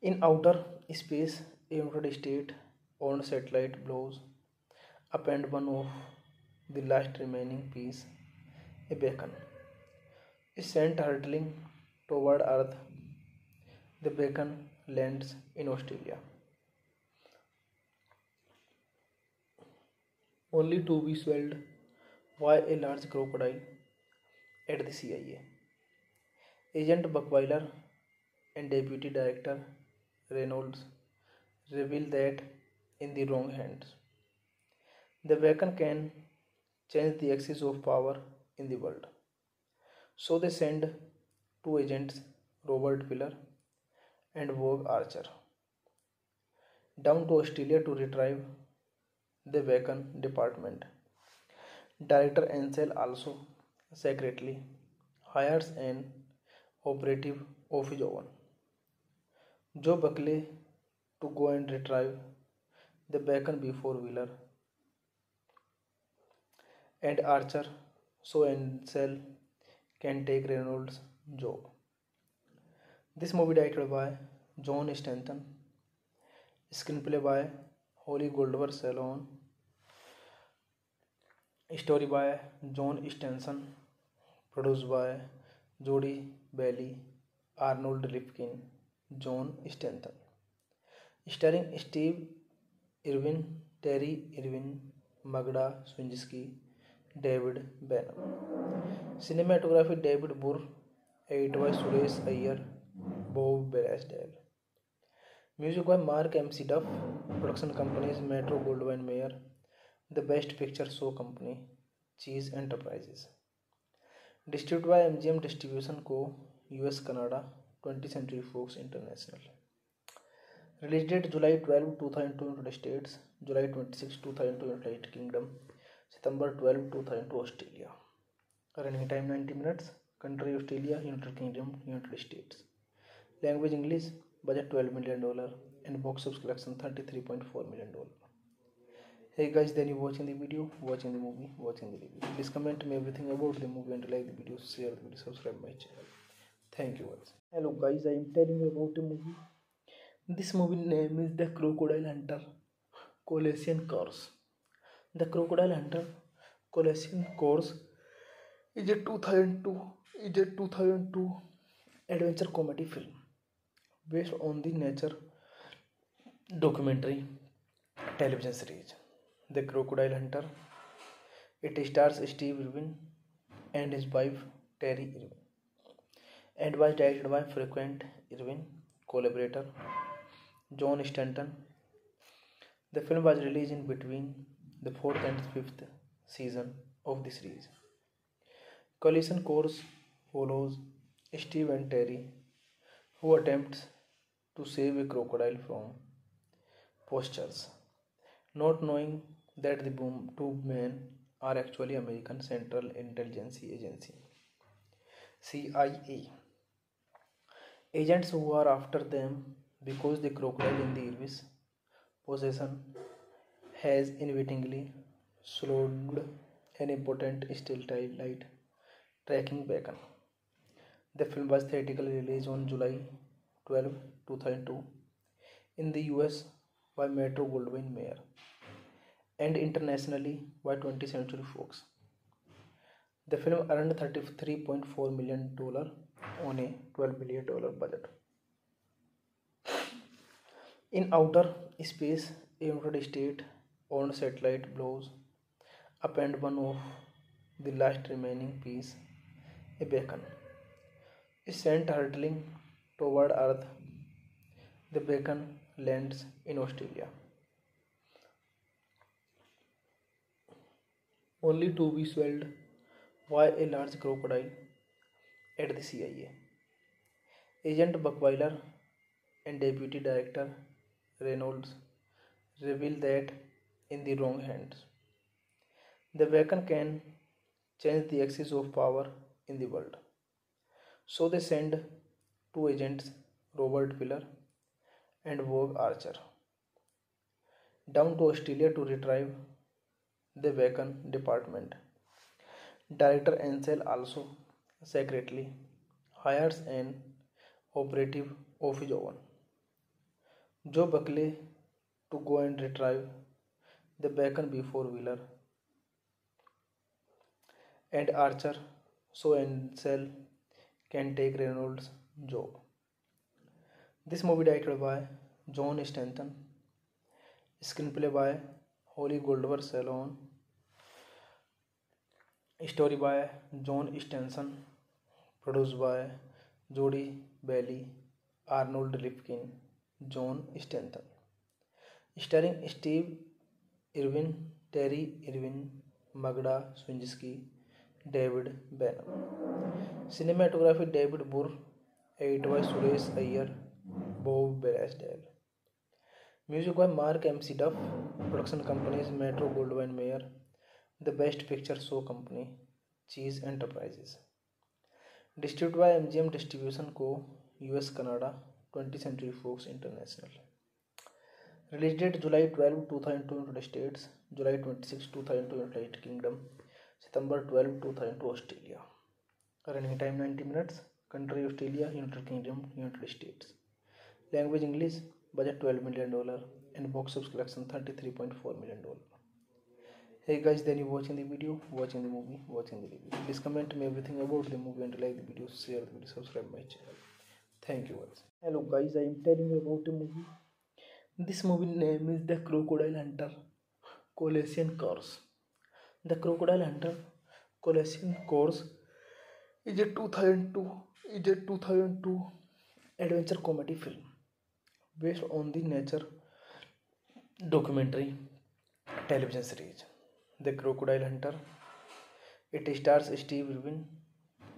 In outer space, a United States owned satellite blows up and one of the last remaining piece, a beacon, is sent hurtling toward Earth. The beacon lands in Australia, only to be swallowed by a large crocodile at the CIA. Agent Buckweiler and Deputy Director Reynolds reveal that in the wrong hands, the beacon can change the axis of power in the world. So they send two agents, Robert Piller and Vogue Archer, down to Australia to retrieve the beacon department. Director Ansel also secretly hires an operative of his own, Joe Buckley, to go and retrieve the beacon before Wheeler and Archer so Ansel can take Reynolds' job. This movie directed by John Stanton, screenplay by Holly Goldberg Salon, story by John Stenson, produced by Jody Bailey, Arnold Ripkin, John Stanton, starring Steve Irwin, Terry Irwin, Magda Swinsky, David Benham. Cinematography David Burr, edited by Suresh Iyer, Bob Blaisdell. Music by Mark MC Duff. Production companies Metro Goldwyn Mayer. The Best Picture Show Company, Cheese Enterprises. Distributed by MGM Distribution Co. US Canada, 20th Century Fox International. Release date July 12, 2002 United States, July 26, 2002 United Kingdom, September 12, 2002 Australia. Running time 90 minutes. Country Australia, United Kingdom, United States. Language English. Budget $12 million and box office collection $33.4 million. Hey guys, then you watching the video, watching the movie, watching the review. Please comment me everything about the movie and like the video, share the video, subscribe my channel. Thank you guys. Hello guys, I am telling you about a movie. This movie name is The Crocodile Hunter Colossian Course. The Crocodile Hunter Colossian Course is a 2002 adventure comedy film based on the nature documentary television series The Crocodile Hunter. It stars Steve Irwin and his wife Terry Irwin and was directed by frequent Irwin collaborator John Stanton. The film was released in between the 4th and 5th season of the series. Collision Course follows Steve and Terry, who attempts to save a crocodile from poachers, not knowing that the two men are actually American Central Intelligence Agency CIA agents who are after them because the crocodile in the Irvis possession has inadvertently slowed an important satellite tracking beacon. The film was theatrically released on July 12, 2002 in the US by Metro Goldwyn Mayer and internationally by 20th Century Fox. The film earned $33.4 million on a $12 billion budget. In outer space, a United States owned satellite blows up and one of the last remaining piece, a beacon, is sent hurtling toward Earth. The beacon lands in Australia, only to be swelled by a large crocodile at the CIA. Agent Buckweiler and Deputy Director Reynolds reveal that in the wrong hands, the weapon can change the axis of power in the world. So they send two agents, Robert Piller and Vogue Archer, down to Australia to retrieve the Beacon department. Director Ansel also secretly hires an operative of his own, Joe Buckley, to go and retrieve the Beacon before Wheeler and Archer so Ansel can take Reynolds' job. This movie directed by John Stanton, screenplay by Holly Goldberg Salon, story by John Stenson, produced by Jody Bailey, Arnold Ripkin, John Stanton, starring Steve Irwin, Terry Irwin, Magda Swinsky, David Benham. Cinematography David Burr, edited by Suresh Iyer, Bob Blaisdell. Music by Mark MC Duff. Production companies Metro Goldwyn Mayer. The Best Picture Show Company, Cheese Enterprises. Distributed by MGM Distribution Co. US Canada, 20th Century Fox International. Release date July 12, 2002 United States, July 26, 2002 United Kingdom, September 12, 2002 Australia. Running time 90 minutes. Country Australia, United Kingdom, United States. Language English. Budget $12 million and box office collection $33.4 million. Hey guys, then you watching the video, watching the movie, watching the review. Please comment me everything about the movie and like the video, share the video, subscribe my channel. Thank you guys. Hello guys, I am telling you about a movie. This movie name is The Crocodile Hunter Colossian Course. The Crocodile Hunter Colossian Course is a 2002 adventure comedy film based on the nature documentary television series The Crocodile Hunter. It stars Steve Irwin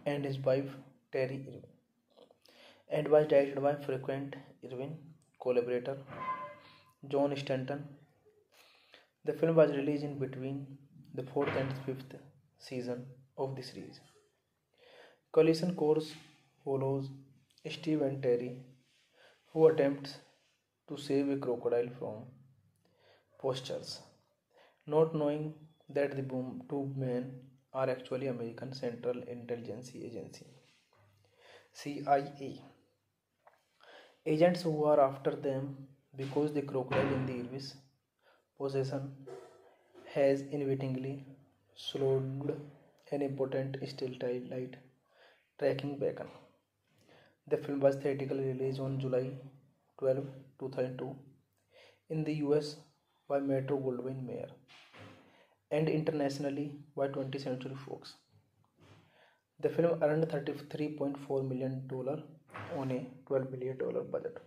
and his wife Terry Irwin and was directed by frequent Irwin collaborator John Stanton. The film was released in between the 4th and 5th season of the series. Collision Course follows Steve and Terry, who attempts to save a crocodile from poachers, not knowing that the two men are actually American Central Intelligence Agency CIA agents who are after them because the crocodile in the Irwin's possession has inadvertently slowed an important satellite tracking beacon. The film was theatrically released on July 12, 2002 in the US by Metro Goldwyn Mayer and internationally by 20th Century Fox. The film earned $33.4 million on a $12 million budget.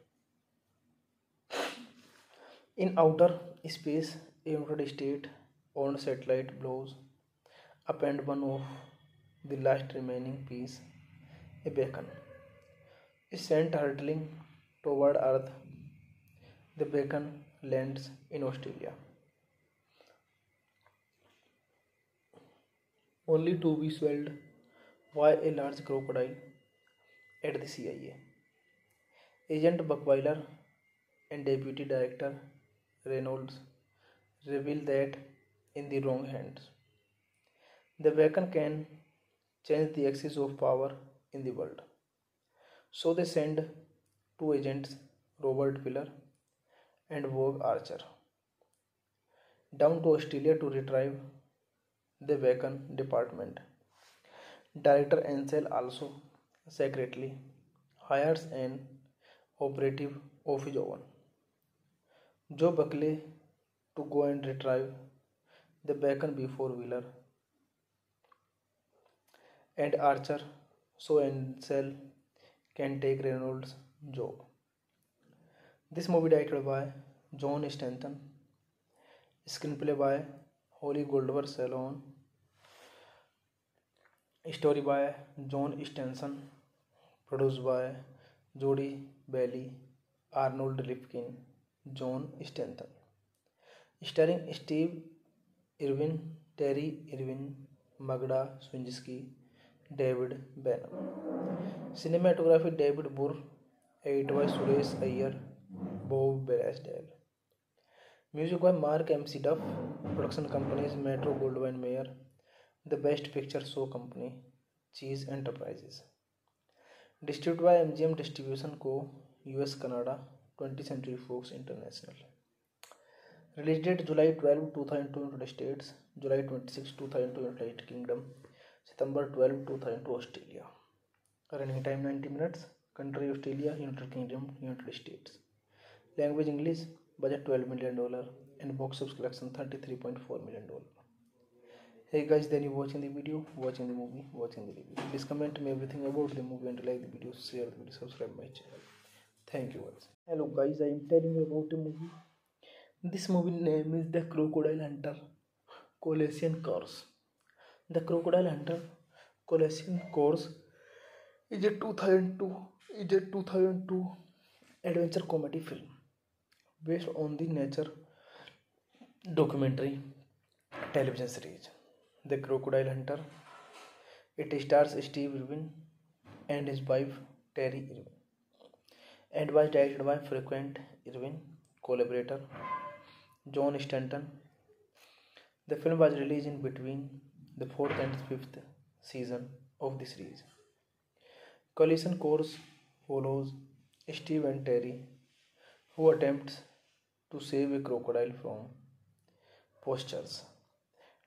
In outer space, a United States-owned satellite blows up and one of the last remaining piece, a beacon, is sent hurtling toward Earth. The beacon lands in Australia, only to be swelled by a large crocodile at the CIA. Agent Buckweiler and Deputy Director Reynolds reveal that in the wrong hands, the beacon can change the axis of power in the world. So they send two agents, Robert Piller and Vogue Archer, down to Australia to retrieve the Beacon department. Director Ansel also secretly hires an operative of his own, Joe Buckley, to go and retrieve the Beacon before Wheeler and Archer so Ansel can take Reynolds' job. This movie directed by John Stanton, screenplay by Holly Goldberg Salon, Story by John Stenson. Produced by Jody Bailey, Arnold Ripkin, John Stenson. Starring Steve Irwin, Terry Irwin, Magda Swinsky, David Benham. Cinematography David Burr. Edit by Suresh Iyer, Bob Belasdale. Music by Mark MC Duff. Production companies Metro Goldwyn Mayer. The Best Picture Show Company, Cheese Enterprises. Distributed by MGM Distribution Co. US Canada, 20th Century Fox International. Release date July 12, 2002 United States, July 26, 2002 United Kingdom, September 12, 2002 Australia. Running time 90 minutes. Country Australia, United Kingdom, United States. Language English. Budget $12 million and box office collection $33.4 million. Hey guys, then you watching the video, watching the movie, watching the review. Please comment me everything about the movie and like the video, share the video, subscribe my channel. Thank you guys. Hello guys, I am telling you about a movie. This movie name is The Crocodile Hunter, Colossian Course. The Crocodile Hunter, Colossian Course is a 2002 adventure comedy film based on the nature documentary television series The Crocodile Hunter. It stars Steve Irwin and his wife Terry Irwin and was directed by frequent Irwin collaborator John Stanton. The film was released in between the 4th and 5th season of the series. Collision Course follows Steve and Terry, who attempts to save a crocodile from poachers,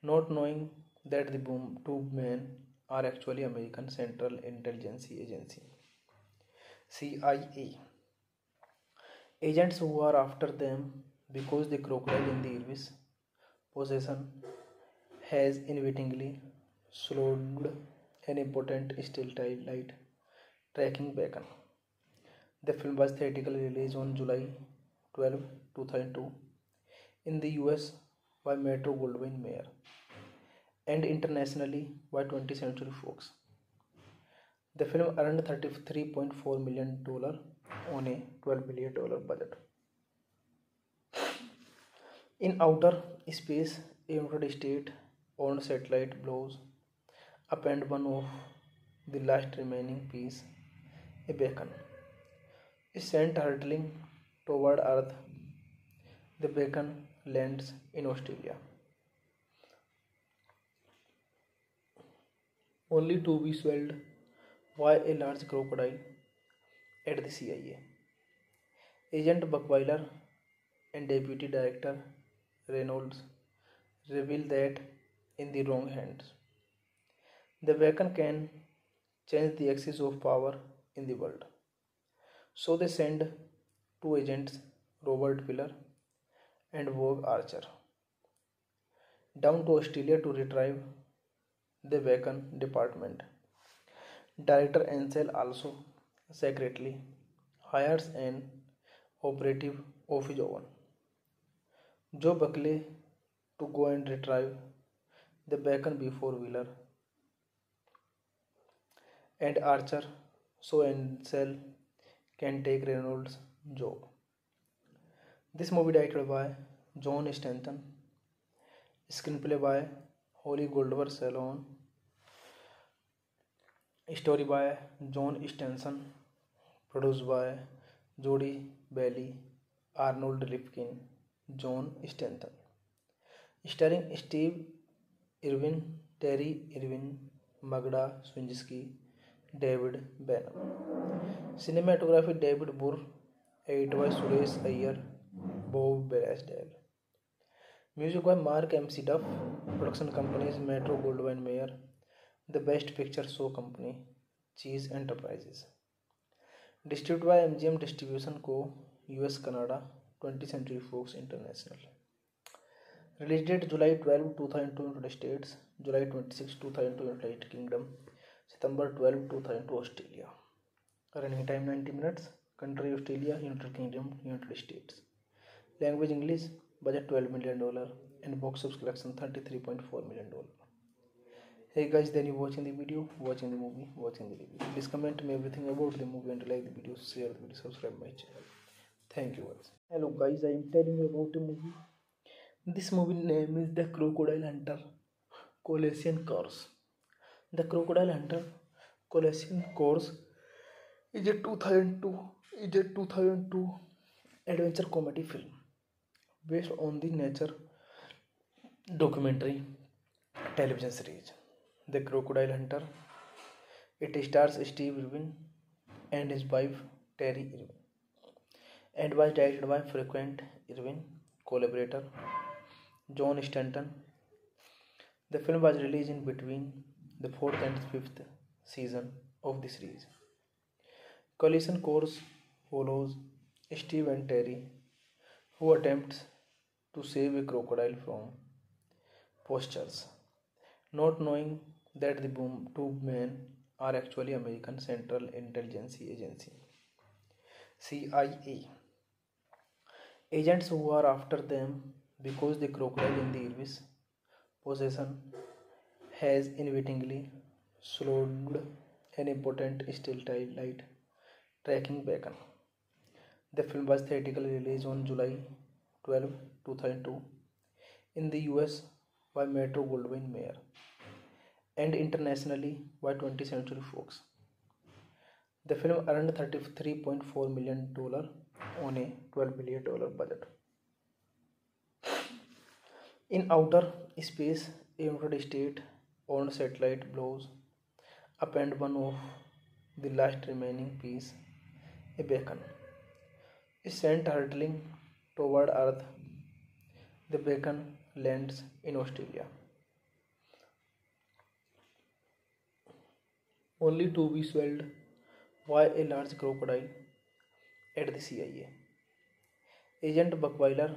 not knowing that the two men are actually American Central Intelligence Agency CIA agents who are after them because the crocodile in the Irwin's possession has inadvertently slowed an important satellite tracking beacon. The film was theatrically released on July 12, 2002 in the US by Metro Goldwyn Mayer and internationally by 20th Century Fox. The film earned $33.4 million on a $12 million budget. In outer space, a United States-owned satellite blows up and one of the last remaining piece, a beacon, is sent hurtling toward Earth. The beacon lands in Australia, only to be swallowed by a large crocodile at the CIA. Agent Buckweiler and Deputy Director Reynolds reveal that in the wrong hands, the beacon can change the axis of power in the world. So they send two agents, Robert Piller and Vogue Archer, down to Australia to retrieve the beacon department. Director Ansel also secretly hires an operative of his own, Joe Buckley, to go and retrieve the beacon before Wheeler and Archer, so Ansel can take Reynolds' job. This movie directed by John Stanton, screenplay by Holly Goldberg Salon, story by John Stenson, produced by Jody Bailey, Arnold Ripkin, John Stanton. Starring Steve Irwin, Terry Irwin, Magda Swinsky, David Benham. Cinematography David Burr. Edit by Suresh Iyer, Bob Belasdale. Music by Mark MC Duff. Production companies Metro Goldwyn Mayer. The Best Picture Show Company, Cheese Enterprises. Distributed by MGM Distribution Co. US Canada, 20th Century Fox International. Release date July 12, 2002 United States, July 26, 2002 United Kingdom, September 12, 2002 Australia. Running time 90 minutes. Country Australia, United Kingdom, United States. Language English. Budget $12 million and box office collection $33.4 million. Hey guys, then you watching the video, watching the movie, watching the review. Please comment me everything about the movie and like the video, share the video, subscribe my channel. Thank you guys. Hello guys, I am telling you about a movie. This movie name is The Crocodile Hunter Colossian Course. The Crocodile Hunter Colossian Course is a 2002 adventure comedy film based on the nature documentary television series The Crocodile Hunter. It stars Steve Irwin and his wife Terry Irwin and was directed by frequent Irwin collaborator John Stanton. The film was released in between the fourth and fifth season of the series. Collision Course follows Steve and Terry, who attempts to save a crocodile from poachers, not knowing that the two men are actually American Central Intelligence Agency CIA agents who are after them because the crocodile in the Irwin's possession has inadvertently slowed an important satellite tracking beacon. The film was theatrically released on July 12, 2002 in the US by Metro Goldwyn Mayer and internationally by 20th Century Fox. The film earned $33.4 million on a $12 billion budget. In outer space, a United States-owned satellite blows up and one of the last remaining piece, a beacon, is sent hurtling toward Earth. The beacon lands in Australia, only to be swallowed by a large crocodile at the CIA. Agent Buckweiler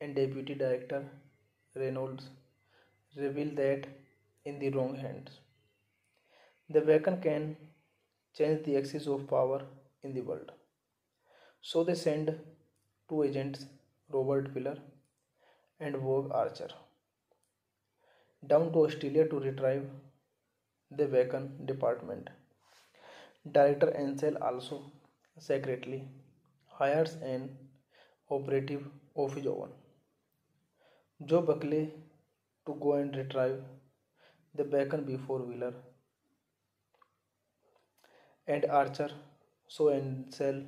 and Deputy Director Reynolds reveal that in the wrong hands, the beacon can change the axis of power in the world. So they send two agents, Robert Piller and Vogue Archer, down to Australia to retrieve the beacon department. Director Ansel also secretly hires an operative of his own, Joe Buckley, to go and retrieve the beacon before Wheeler and Archer, so Ansel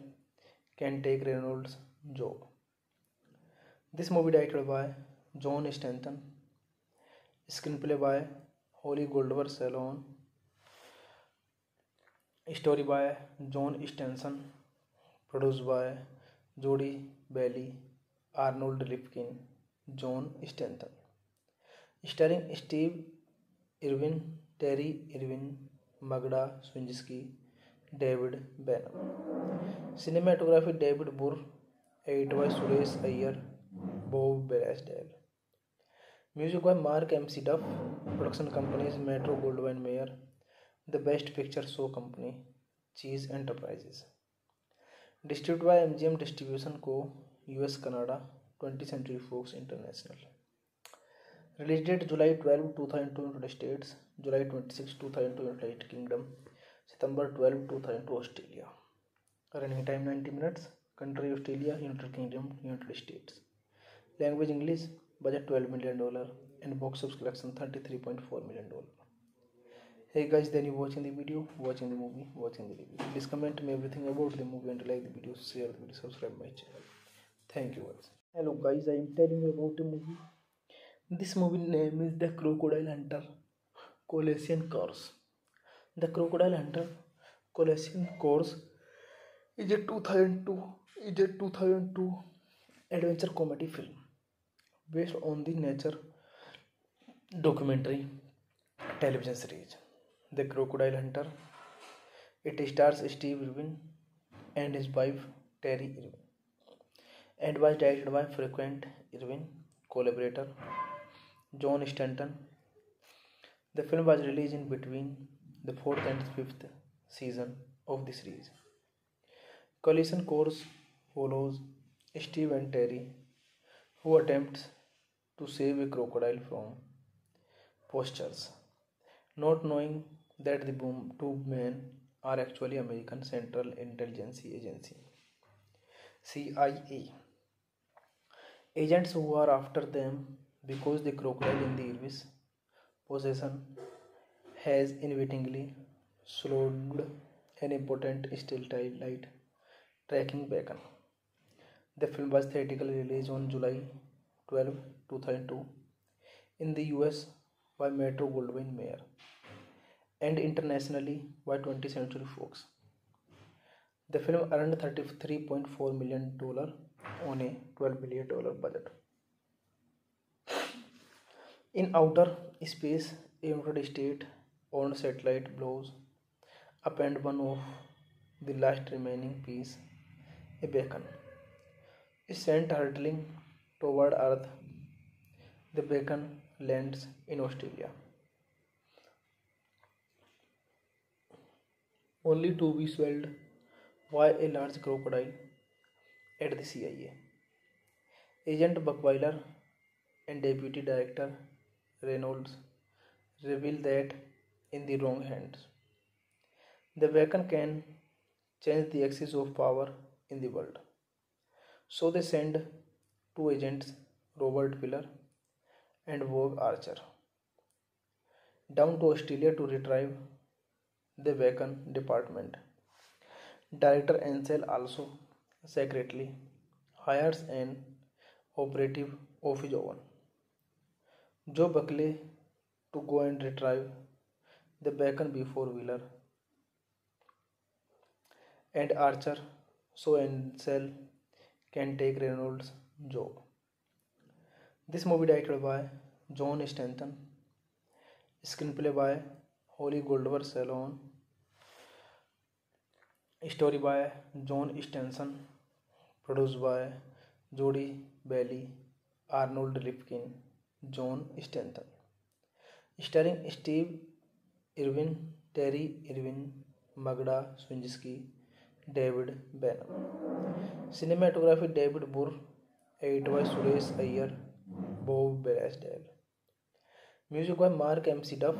can take Reynolds' job. This movie directed by John Stanton, screenplay by Holly Goldberg Salon, story by John Stenson, produced by Jody Bailey, Arnold Ripkin, John Stanton, starring Steve Irwin, Terry Irwin, Magda Swinsky, David Benham. Cinematography David Burr, edited by Suresh Iyer, Bob Blaisdell. Music by Mark MC Duff. Production companies Metro Goldwyn Mayer. The Best Picture Show Company, Cheese Enterprises. Distributed by MGM Distribution Co. US Canada, 20th Century Fox International. Release date July 12, 2002 United States, July 26, 2002 United Kingdom, September 12, 2002 Australia. Running time 90 minutes. Country Australia, United Kingdom, United States. Language English. Budget $12 million and box office collection $33.4 million. Hey guys, then you watching the video, watching the movie, watching the review. Please comment me everything about the movie and like the video, share the video, subscribe my channel. Thank you guys. Hello guys, I am telling you about a movie. This movie name is The Crocodile Hunter Colossian Course. The Crocodile Hunter Colossian Course is a 2002 adventure comedy film based on the nature documentary television series The Crocodile Hunter. It stars Steve Irwin and his wife Terry Irwin and was directed by frequent Irwin collaborator John Stanton. The film was released in between the fourth and fifth season of the series. Collision Course follows Steve and Terry, who attempts to save a crocodile from poachers, not knowing that the two men are actually American Central Intelligence Agency CIA agents who are after them because the crocodile in the Irvis possession has inadvertently slowed an important satellite tracking beacon. The film was theatrically released on July 12, 2002 in the US by Metro Goldwyn Mayer and internationally by 20th Century Fox. The film earned $33.4 million on a $12 million budget. In outer space, a United States owned satellite blows up and one of the last remaining piece, a beacon, is sent hurtling toward Earth. The beacon lands in Australia, only to be swallowed by a large crocodile at the CIA. Agent Buckweiler and Deputy Director Reynolds reveal that in the wrong hands, the beacon can change the axis of power in the world. So they send two agents, Robert Wheeler and Vogue Archer, down to Australia to retrieve the beacon department. Director Ansel also secretly hires an operative of his own, Joe Buckley, to go and retrieve the beacon before Wheeler and Archer so Ansel can take Reynolds' job. This movie directed by John Stanton, screenplay by Holly Goldberg Salon, story by John Stenson, produced by Jody Bailey, Arnold Ripkin, John Stanton, starring Steve Irwin, Terry Irwin, Magda Swinsky, David Benham. Cinematography David Burr, edit by Suresh Iyer, Bob Barasdale. Music by Mark MC Duff.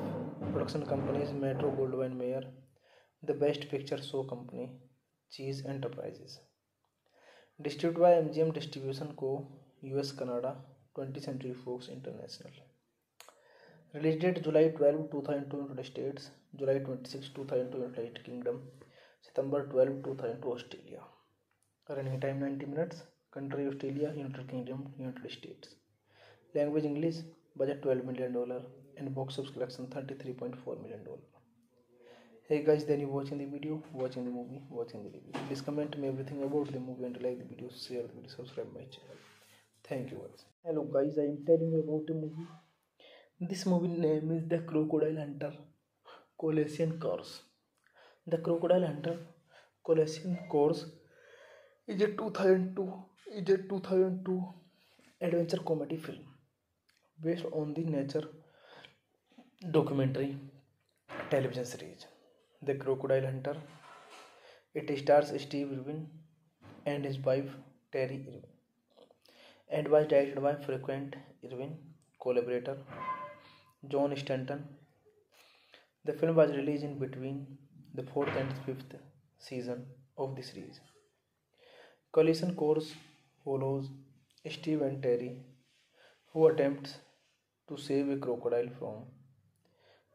Production companies Metro Goldwyn Mayer, The Best Picture Show Company, Cheese Enterprises. Distributed by MGM Distribution Co. US Canada, 20th Century Fox International. Release date July 12, 2002 United States, July 26, 2002 United Kingdom, September 12, 2002 Australia. Running time 90 minutes. Country Australia, United Kingdom, United States. Language English. Budget $12 million and box office collection $33.4 million. Hey guys, then you watching the video, watching the movie, watching the review. Please comment me everything about the movie and like the video, share the video, subscribe my channel. Thank you guys. Hello guys, I am telling you about a movie. This movie name is The Crocodile Hunter Colossian Course. The Crocodile Hunter Colossian Course is a 2002 adventure comedy film based on the nature documentary television series The Crocodile Hunter. It stars Steve Irwin and his wife Terry Irwin and was directed by frequent Irwin collaborator John Stanton. The film was released in between the 4th and 5th season of the series. Collision Course follows Steve and Terry, who attempts to save a crocodile from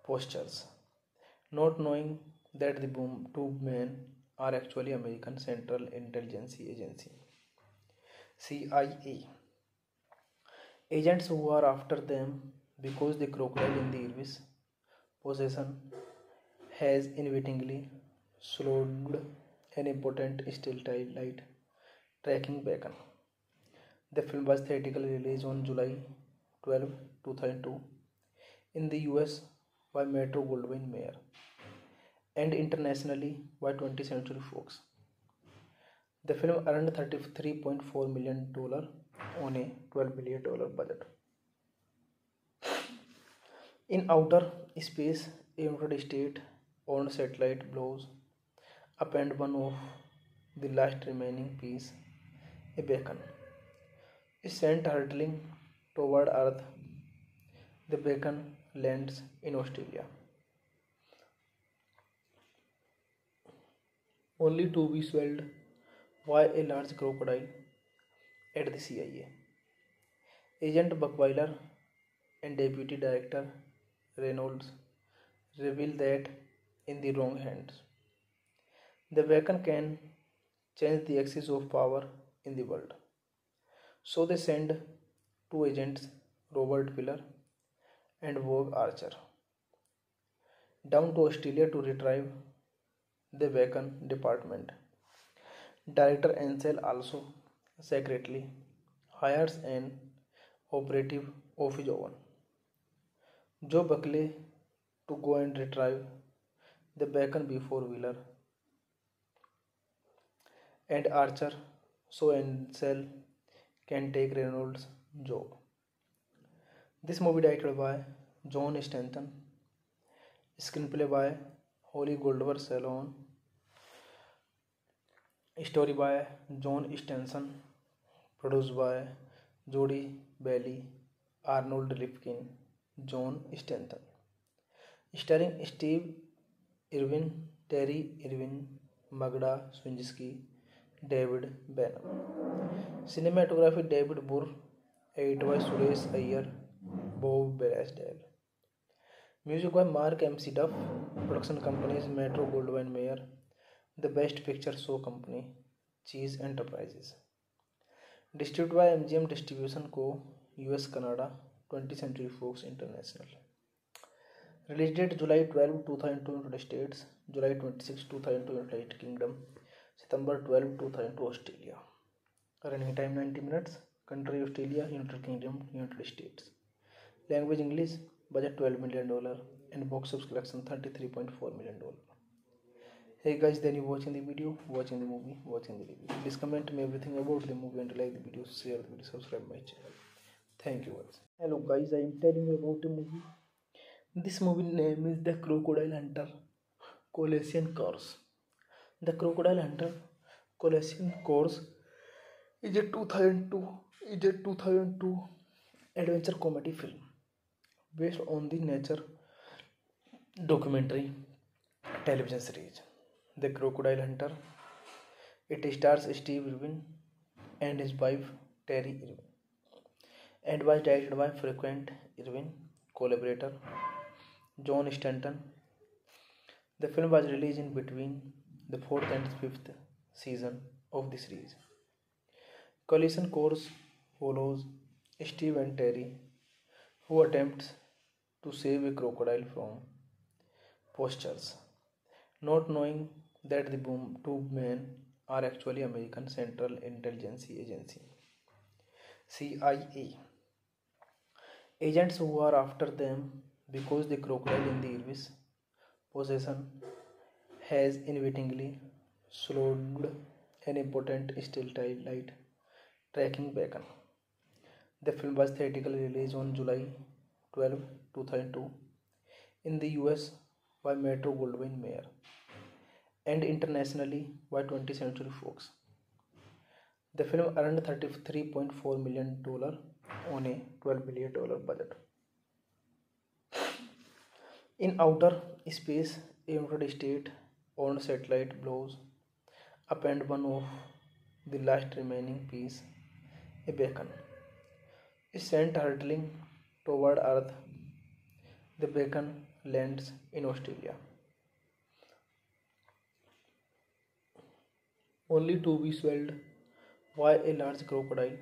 poachers, not knowing that the two men are actually American Central Intelligence Agency CIA agents who are after them because the crocodile in the Irvis possession has inadvertently slowed an important satellite tracking beacon. The film was theatrically released on July 12, 2002 in the US by Metro Goldwyn Mayer and internationally by 20th Century Fox. The film earned $33.4 million on a $12 million budget. In outer space, a United States owned satellite blows up and one of the last remaining piece, a beacon, is sent hurtling toward Earth. The beacon lands in Australia, only to be swelled by a large crocodile at the CIA. Agent Buckweiler and Deputy Director Reynolds reveal that in the wrong hands, the weapon can change the axis of power in the world. So they send two agents, Robert Piller and Vogue Archer, down to Australia to retrieve the Beacon department. Director Ansel also secretly hires an operative of his own, Joe Buckley, to go and retrieve the Beacon before Wheeler and Archer so Ansel can take Reynolds' job. This movie directed by John Stanton, screenplay by Holly Goldberg Salon, story by John Stenson, produced by Jody Bailey, Arnold Ripkin, John Stanton, starring Steve Irwin, Terry Irwin, Magda Swinsky, David Benham. Cinematography David Burr, edit by Suresh Iyer, Bob Barasdale. Music by Mark MC Duff. Production companies Metro Goldwyn Mayer, The Best Picture Show Company, Cheese Enterprises. Distributed by MGM Distribution Co. US Canada, 20th Century Fox International. Release date July 12, 2002 United States, July 26, 2002 United Kingdom, September 12, 2002 Australia. Running time 90 minutes. Country Australia, United Kingdom, United States. Language English. Budget $12 million and box office collection $33.4 million. Hey guys, then you watching the video, watching the movie, watching the review. Please comment me everything about the movie and like the video, share the video, subscribe my channel. Thank you guys. Hello guys, I am telling you about a movie. This movie name is The Crocodile Hunter Colossian Course. The Crocodile Hunter Colossian Course is a 2002 adventure comedy film based on the nature documentary television series The Crocodile Hunter. It stars Steve Irwin and his wife Terry Irwin and was directed by frequent Irwin collaborator John Stanton. The film was released in between the 4th and 5th season of the series. Collision Course follows Steve and Terry, who attempts to save a crocodile from poachers, not knowing that the two men are actually American Central Intelligence Agency CIA agents who are after them because the crocodile in the Irwin's possession has inadvertently slowed an important satellite tracking beacon. The film was theatrically released on July 12, 2002 in the US by Metro Goldwyn Mayer and internationally by 20th Century Fox. The film earned $33.4 million on a $12 million budget. In outer space, a United States-owned satellite blows up and one of the last remaining piece, a beacon, is sent hurtling toward Earth. The beacon lands in Australia, only to be swallowed by a large crocodile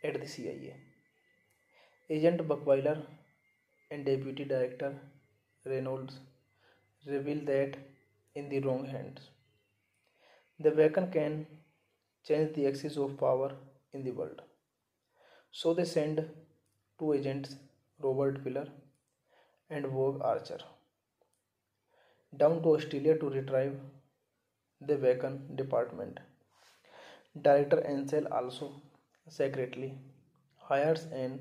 at the CIA. Agent Buckweiler and Deputy Director Reynolds reveal that in the wrong hands, the beacon can change the axis of power in the world. So they send two agents, Robert Piller and Vogue Archer, down to Australia to retrieve the Beacon department. Director Ansel also secretly hires an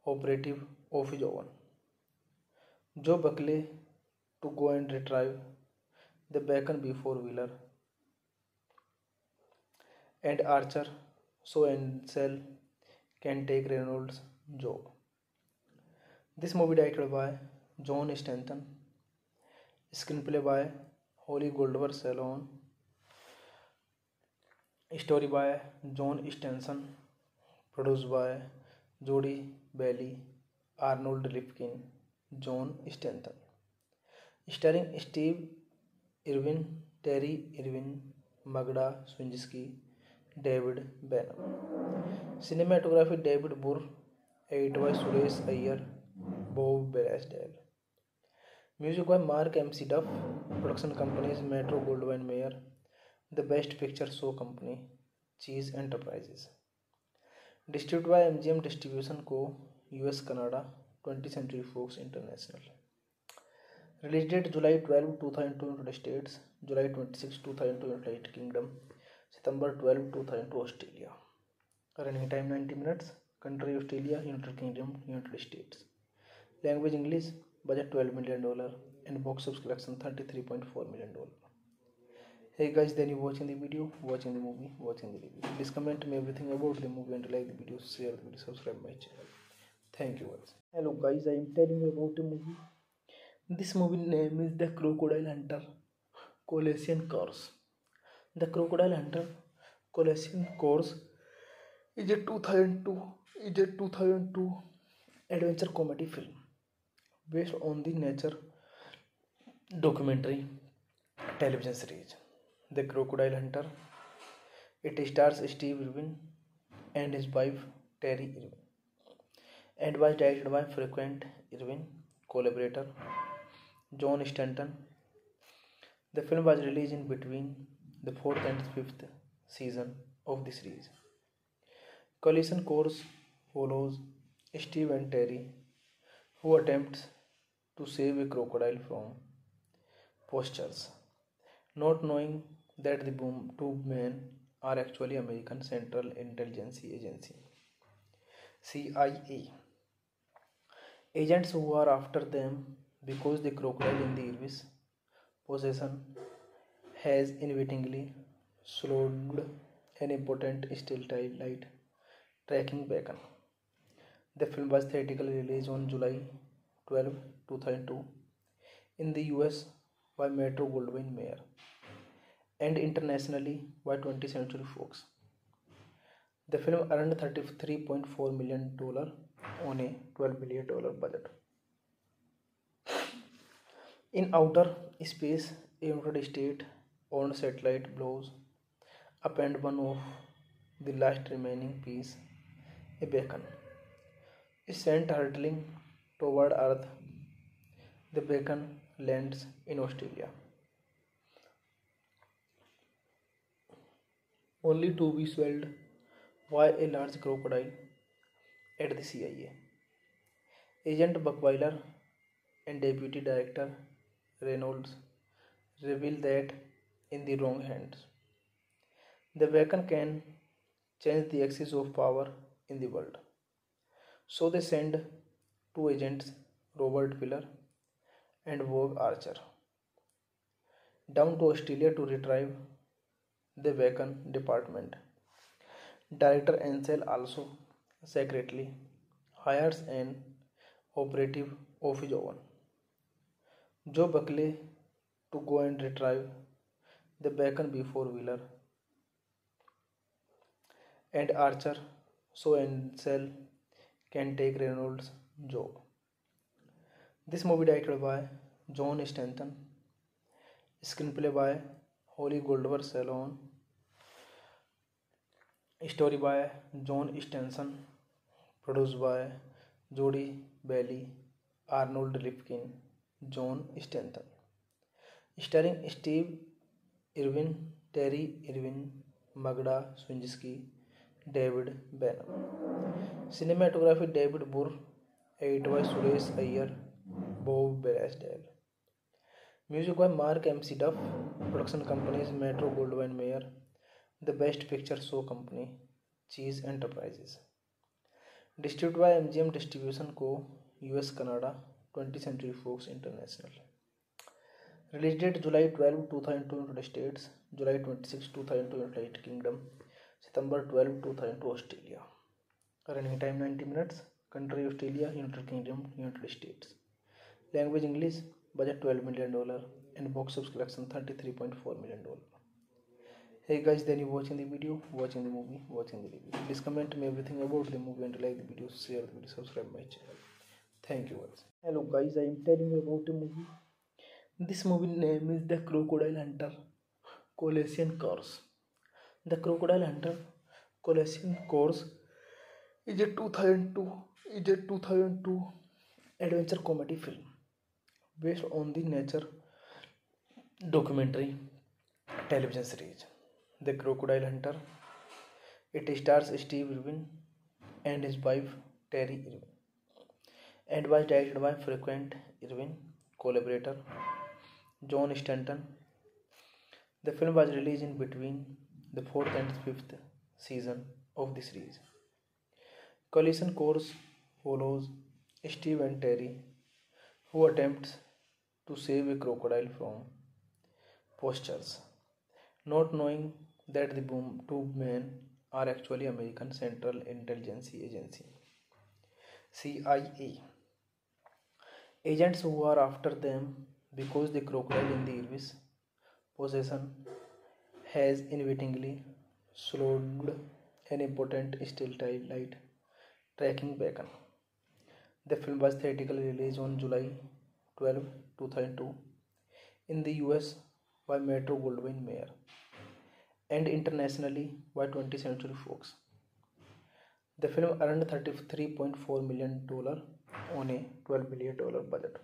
operative of his own, Joe Buckley, to go and retrieve the Beacon before Wheeler and Archer so Ansel can take Reynolds' job. This movie directed by John Stanton, screenplay by Holly Goldberg Salon, Story by John Stenson. Produced by Jody Bailey, Arnold Ripkin, John Stenson. Starring Steve Irwin, Terry Irwin, Magda Swinsky, David Benham. Cinematography David Burr. Edit by Suresh Iyer, Bob Belasdale. Music by Mark MC Duff. Production companies Metro Goldwyn Mayer. The Best Picture Show Company, Cheese Enterprises. Distributed by MGM Distribution Co., US, Canada, 20th Century Fox International. Release date July 12, 2002 United States, July 26, 2002 United Kingdom, September 12, 2002 Australia. Running time 90 minutes. Country Australia, United Kingdom, United States. Language English. Budget $12 million and box office collection $33.4 million. Hey guys, then you watching the video, watching the movie, watching the review. Please comment me everything about the movie and like the video, share the video, subscribe my channel. Thank you guys. Hello guys, I am telling you about a movie. This movie name is The Crocodile Hunter Colossian Course. The Crocodile Hunter Colossian Course is a 2002 adventure comedy film based on the nature documentary television series The Crocodile Hunter. It stars Steve Irwin and his wife Terry Irwin and was directed by frequent Irwin collaborator John Stanton. The film was released in between the 4th and 5th season of the series. Collision Course follows Steve and Terry, who attempts to save a crocodile from poachers, not knowing that the two men are actually American Central Intelligence Agency CIA agents who are after them because the crocodile in the Irwin's possession has inadvertently slowed an important satellite tracking beacon. The film was theatrically released on July 12, 2002 in the US by Metro Goldwyn Mayer and internationally by 20th Century Fox. The film earned $33.4 million on a $12 million budget. In outer space, a United States-owned satellite blows up and one of the last remaining piece, a beacon, is sent hurtling toward Earth. The beacon lands in Australia, only to be swallowed by a large crocodile at the CIA. Agent Buckweiler and Deputy Director Reynolds reveal that in the wrong hands, the beacon can change the axis of power in the world. So they send two agents, Robert Piller and Vogue Archer, down to Australia to retrieve the beacon department. Director Ansel also secretly hires an operative of his own, Joe Buckley, to go and retrieve the beacon before Wheeler and Archer, so Ansel can take Reynolds' job. This movie directed by John Stanton, screenplay by Holly Goldberg Salon, story by John Stenson, produced by Jody Bailey, Arnold Ripkin, John Stanton. Starring Steve Irwin, Terry Irwin, Magda Swinsky, David Benham. Cinematography David Burr. Edit by Suresh Iyer, Bob Belasdale. Music by Mark MC Duff. Production companies Metro Goldwyn Mayer. The Best Picture Show Company, Cheese Enterprises. Distributed by MGM Distribution Co., US, Canada, 20th Century Fox International. Release date July 12, 2002 United States, July 26, 2002 United Kingdom, September 12, 2002 Australia. Running time 90 minutes. Country Australia, United Kingdom, United States. Language English. Budget $12 million and box office collection $33.4 million. Hey guys, then you watching the video, watching the movie, watching the review. Please comment me everything about the movie and like the video, share the video, subscribe my channel. Thank you guys. Hello guys, I am telling you about a movie. This movie name is The Crocodile Hunter Colossian Course. The Crocodile Hunter Colossian Course is a 2002 adventure comedy film based on the nature documentary television series The Crocodile Hunter. It stars Steve Irwin and his wife Terry Irwin and was directed by frequent Irwin collaborator John Stanton. The film was released in between the fourth and fifth season of the series. Collision Course follows Steve and Terry, who attempts to save a crocodile from poachers, not knowing that the two men are actually American Central Intelligence Agency CIA agents who are after them because the crocodile in the Irwin's possession has inadvertently slowed an important satellite tracking beacon. The film was theatrically released on July 12, 2002 in the US by Metro Goldwyn Mayer and internationally by 20th Century Fox. The film earned $33.4 million on a $12 million budget.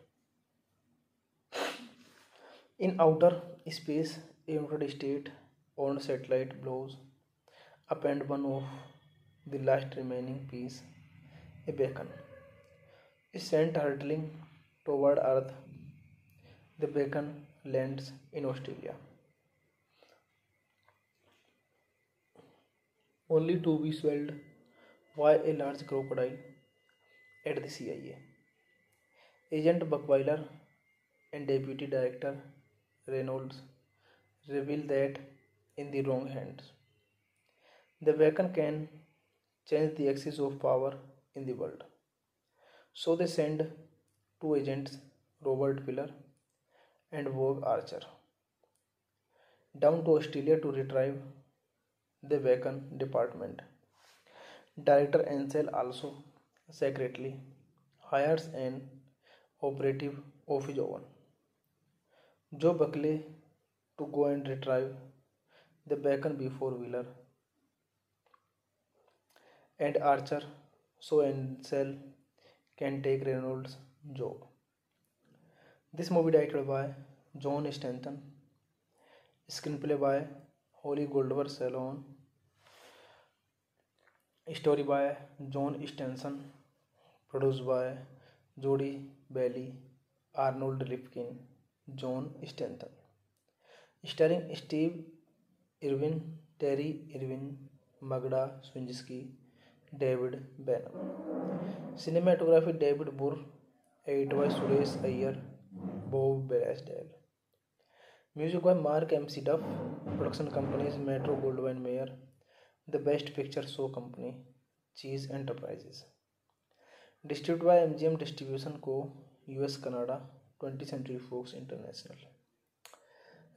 In outer space, a United States-owned satellite blows up and one of the last remaining piece, a beacon, is sent hurtling toward Earth. The beacon lands in Australia, only to be swallowed by a large crocodile at the CIA. Agent Buckweiler and Deputy Director Reynolds reveal that in the wrong hands, the beacon can change the axis of power in the world. So they send two agents, Robert Piller and Vogue Archer, down to Australia to retrieve the beacon. Department Director Ansel also secretly hires an operative of his own, Joe Buckley, to go and retrieve the beacon before Wheeler and Archer, so Ansel can take Reynolds' job. This movie directed by John Stanton, screenplay by Holly Goldberg Salon, story by John Stenson, produced by Jody Bailey, Arnold Ripkin, John Stanton, starring Steve Irwin, Terry Irwin, Magda Swinsky, David Benham. Cinematography David Burr, edit by Suresh Iyer, Bob Blaisdell. Music by Mark MC Duff. Production companies Metro Goldwyn Mayer, The Best Picture Show Company, Cheese Enterprises. Distributed by MGM Distribution Co., US, Canada, 20th Century Fox International.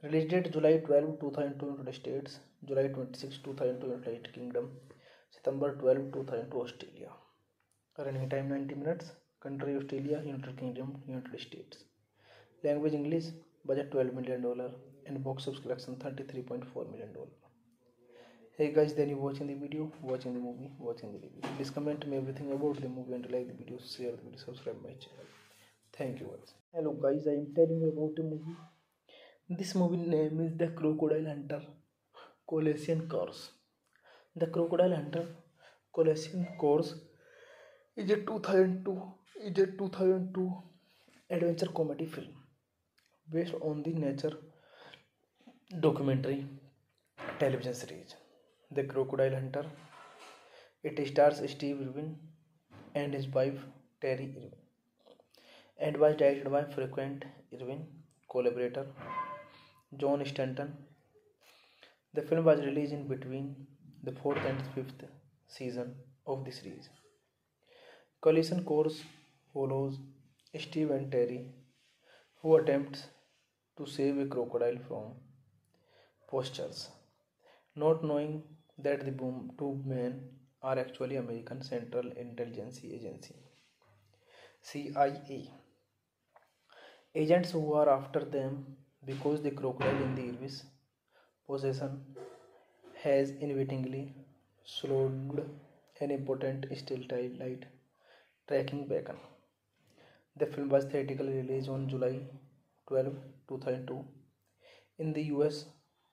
Release date July 12, 2002 United States, July 26, 2002 United Kingdom, September 12, 2002 Australia. Running time 90 minutes. Country Australia, United Kingdom, United States. Language English. Budget $12 million and box office collection $33.4 million. Hey guys, then you watching the video, watching the movie, watching the review. Please comment me everything about the movie and like the video, share the video, subscribe my channel. Thank you guys. Hello guys, I am telling you about a movie. This movie name is The Crocodile Hunter Colossian Course. The Crocodile Hunter Colossian Course is a 2002 adventure comedy film based on the nature documentary television series The Crocodile Hunter. It stars Steve Irwin and his wife Terry Irwin and was directed by frequent Irwin collaborator John Stanton. The film was released in between the fourth and fifth season of the series. Collision Course follows Steve and Terry, who attempts to save a crocodile from poachers, not knowing that the two men are actually American Central Intelligence Agency CIA agents who are after them because the crocodile in the Irvis possession has inadvertently slowed an important satellite tracking beacon. The film was theatrically released on July 12, 2002 in the US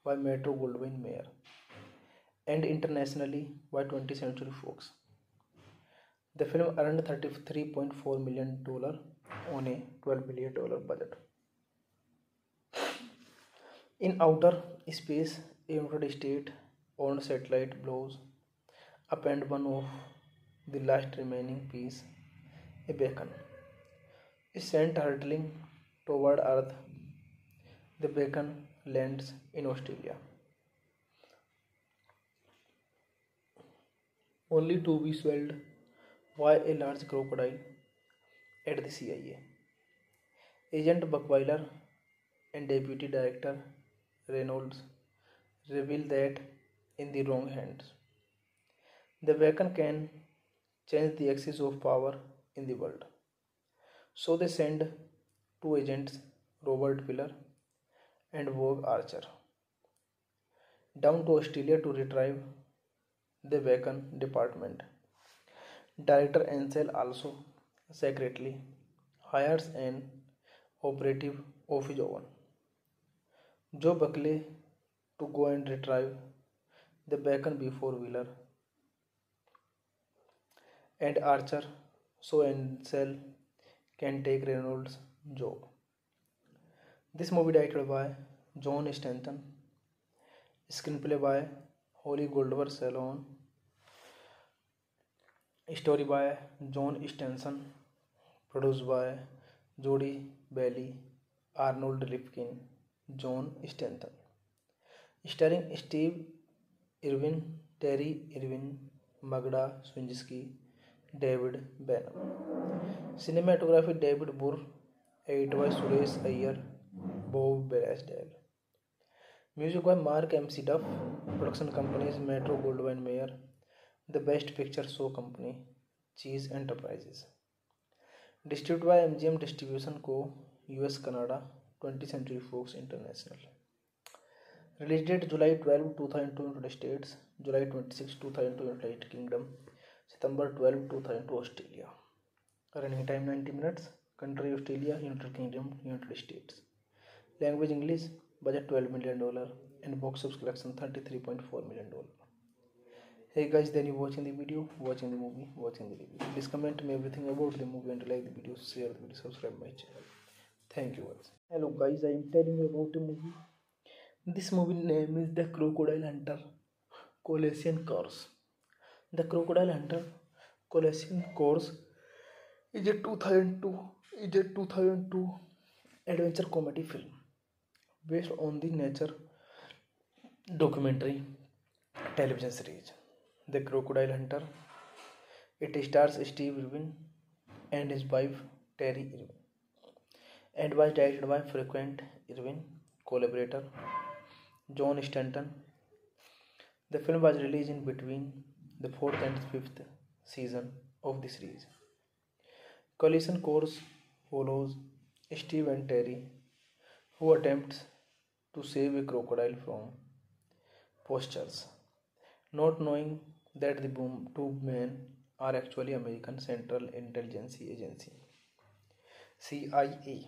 by Metro Goldwyn Mayer and internationally by 20th Century Fox. The film earned $33.4 million on a $12 million budget. In outer space, a United States owned satellite blows up and one of the last remaining piece, a beacon, is sent hurtling toward Earth. The beacon lands in Australia, only to be swallowed by a large crocodile at the CIA. Agent Buckweiler and Deputy Director Reynolds reveal that in the wrong hands, the beacon can change the axis of power in the world. So they send two agents, Robert Piller and Vogue Archer, down to Australia to retrieve the beacon department. Director Ansel also secretly hires an operative of his own, Joe Buckley, to go and retrieve the beacon before Wheeler and Archer so Ansel can take Reynolds' job. This movie directed by John Stanton, screenplay by Holly Goldberg Salon, story by John Stenson, produced by Jody Bailey, Arnold Ripkin, John Stanton, starring Steve Irwin, Terry Irwin, Magda Swinsky, David Benham. Cinematography David Burr, edit by Suresh Iyer, Bob Belasdale. Music by Mark MC Duff. Production companies Metro Goldwyn Mayer, The Best Picture Show Company, Cheese Enterprises. Distributed by MGM Distribution Co. US Canada, 20th Century Fox International. Release date July 12, 2002 United States, July 26, 2002 United Kingdom, September 12, 2002 Australia. Running time 90 minutes. Country Australia, United Kingdom, United States. Language English. Budget $12 million and box office collection $33.4 million. Hey guys, then you watching the video, watching the movie, watching the review. Please comment me everything about the movie and like the video, share the video, subscribe my channel. Thank you guys. Hello guys, I am telling you about a movie. This movie name is The Crocodile Hunter Colossian Course. The Crocodile Hunter Colossian Course is a 2002 adventure comedy film based on the nature documentary television series The Crocodile Hunter. It stars Steve Irwin and his wife Terry Irwin and was directed by frequent Irwin collaborator John Stanton. The film was released in between the 4th and 5th season of the series. Collision Course follows Steve and Terry, who attempts to save a crocodile from poachers, not knowing that the two men are actually American Central Intelligence Agency CIA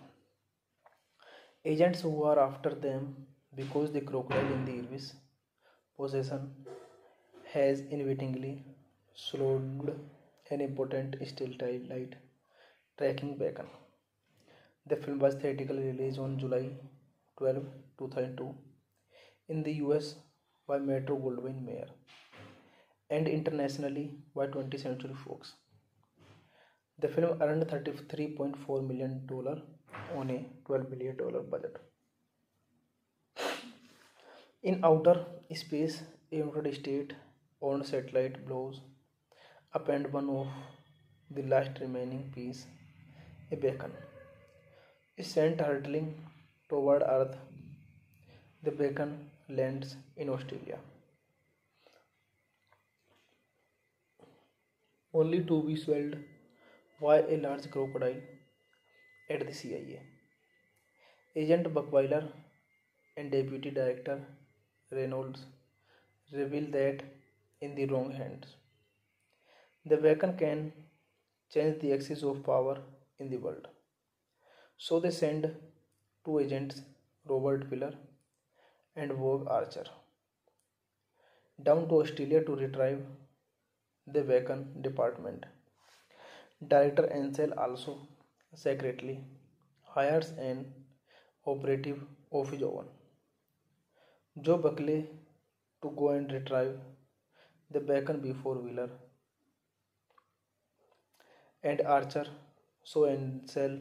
agents who are after them because the crocodile in the Irvis possession has inadvertently slowed an important satellite tracking beacon. The film was theatrically released on July 12, 2002 in the US by Metro Goldwyn Mayer and internationally by 20th Century Fox. The film earned $33.4 million on a $12 million budget. In outer space, a United States owned satellite blows up and one of the last remaining piece, a beacon, is sent hurtling toward Earth. The beacon lands in Australia, only to be swelled by a large crocodile at the CIA. Agent Buckweiler and Deputy Director Reynolds reveal that in the wrong hands, the weapon can change the axis of power in the world. So they send two agents, Robert Piller and Vogue Archer, down to Australia to retrieve the Wacom department. Director Ansel also secretly hires an operative of his own, Joe Buckley, to go and retrieve the Bacon before Wheeler and Archer so Ansel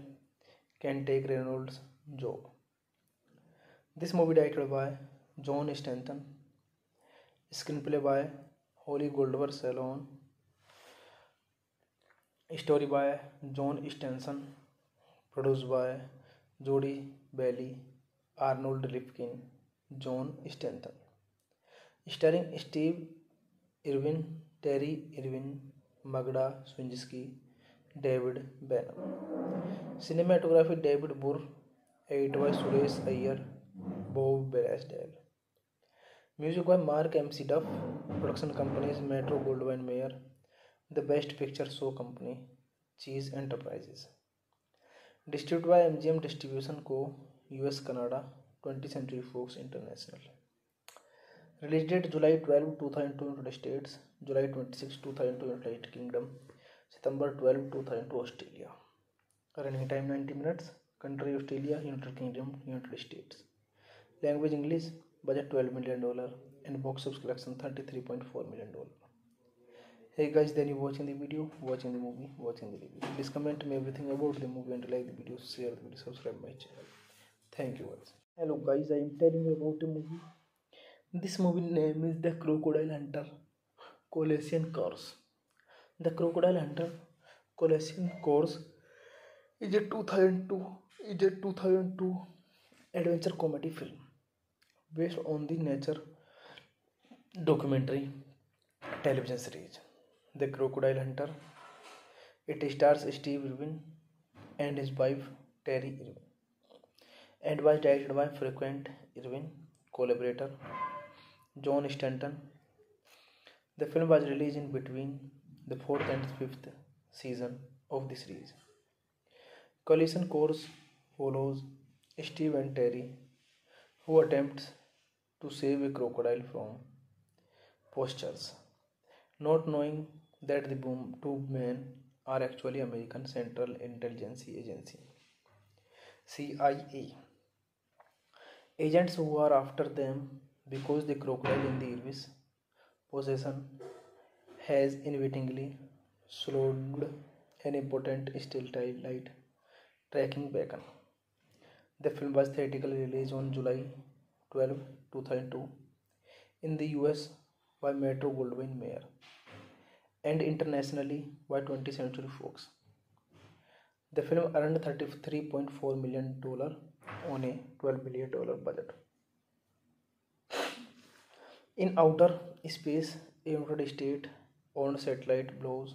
can take Reynolds' job. This movie directed by John Stanton, screenplay by Holly Goldberg Salon, story by John Stenson, produced by Jody Bailey, Arnold Ripkin, John Stanton, starring Steve Irwin, Terry Irwin, Magda Swinsky, David Banner. Cinematography David Burr, edit by Suresh Iyer, Bob Barasdale. Music by Mark MC Duff. Production companies Metro Goldwyn Mayer, The Best Picture Show Company, Cheese Enterprises. Distributed by MGM Distribution Co., US Canada, 20th Century Fox International. Release date July 12, 2002 United States, July 26, 2002 United Kingdom, September 12, 2002 Australia. Running time 90 minutes. Country Australia, United Kingdom, United States. Language English. Budget $12 million and box office collection $33.4 million. Hey guys, then you watching the video, watching the movie, watching the review. Please comment me everything about the movie and like the video, share the video, subscribe my channel. Thank you guys. Hello guys, I am telling you about a movie. This movie name is The Crocodile Hunter Colossian Course. The Crocodile Hunter Colossian Course is a 2002 adventure comedy film based on the nature documentary television series The Crocodile Hunter. It stars Steve Irwin and his wife Terry Irwin and was directed by frequent Irwin collaborator John Stanton. The film was released in between the 4th and 5th season of the series. Collision Course follows Steve and Terry, who attempts to save a crocodile from poachers, not knowing that the two men are actually American Central Intelligence Agency CIA agents who are after them because the crocodile in the Irwin's possession has inadvertently slowed an important satellite tracking beacon. The film was theatrically released on July 12, 2002 in the US by Metro Goldwyn Mayer and internationally by 20th Century Fox. The film earned $33.4 million on a $12 million budget. In outer space, a United States-owned satellite blows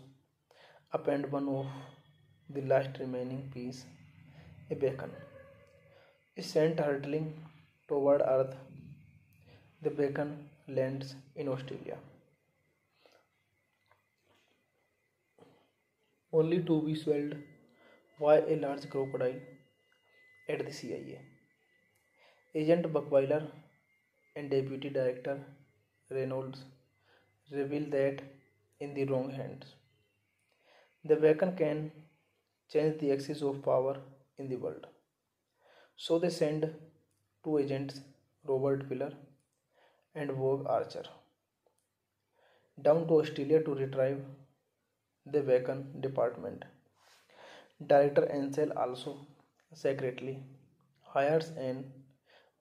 up and one of the last remaining piece, a beacon, is sent hurtling toward Earth. The beacon lands in Australia, only to be swelled by a large crocodile at the CIA. Agent Buckweiler and Deputy Director Reynolds reveal that in the wrong hands, the beacon can change the axis of power in the world. So they send two agents, Robert Piller and Vogue Archer, down to Australia to retrieve the Wacom department. Director Ansel also secretly hires an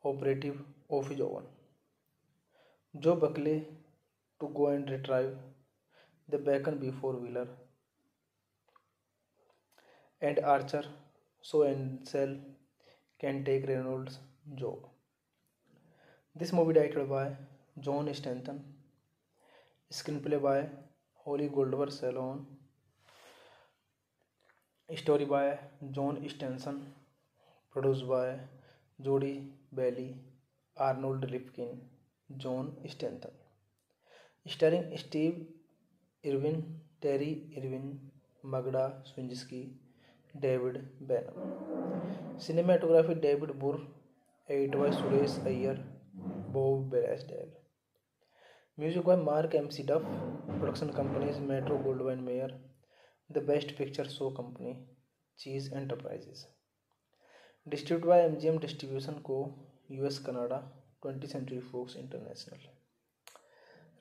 operative of his own, Joe Buckley, to go and retrieve the Bacon before Wheeler and Archer so Ansel can take Reynolds' job. This movie directed by John Stanton, screenplay by Holly Goldberg Salon, Story by John Stenson. Produced by Jody Bailey, Arnold Ripkin, John Stenson. Starring Steve Irwin, Terry Irwin, Magda Swinsky, David Benham. Cinematography David Burr. Edit by Suresh Iyer, Bob Blaisdell. Music by Mark MC Duff. Production companies Metro Goldwyn Mayer. The Best Picture Show Company, Cheese Enterprises. Distributed by MGM Distribution Co. US Canada, 20th Century Fox International.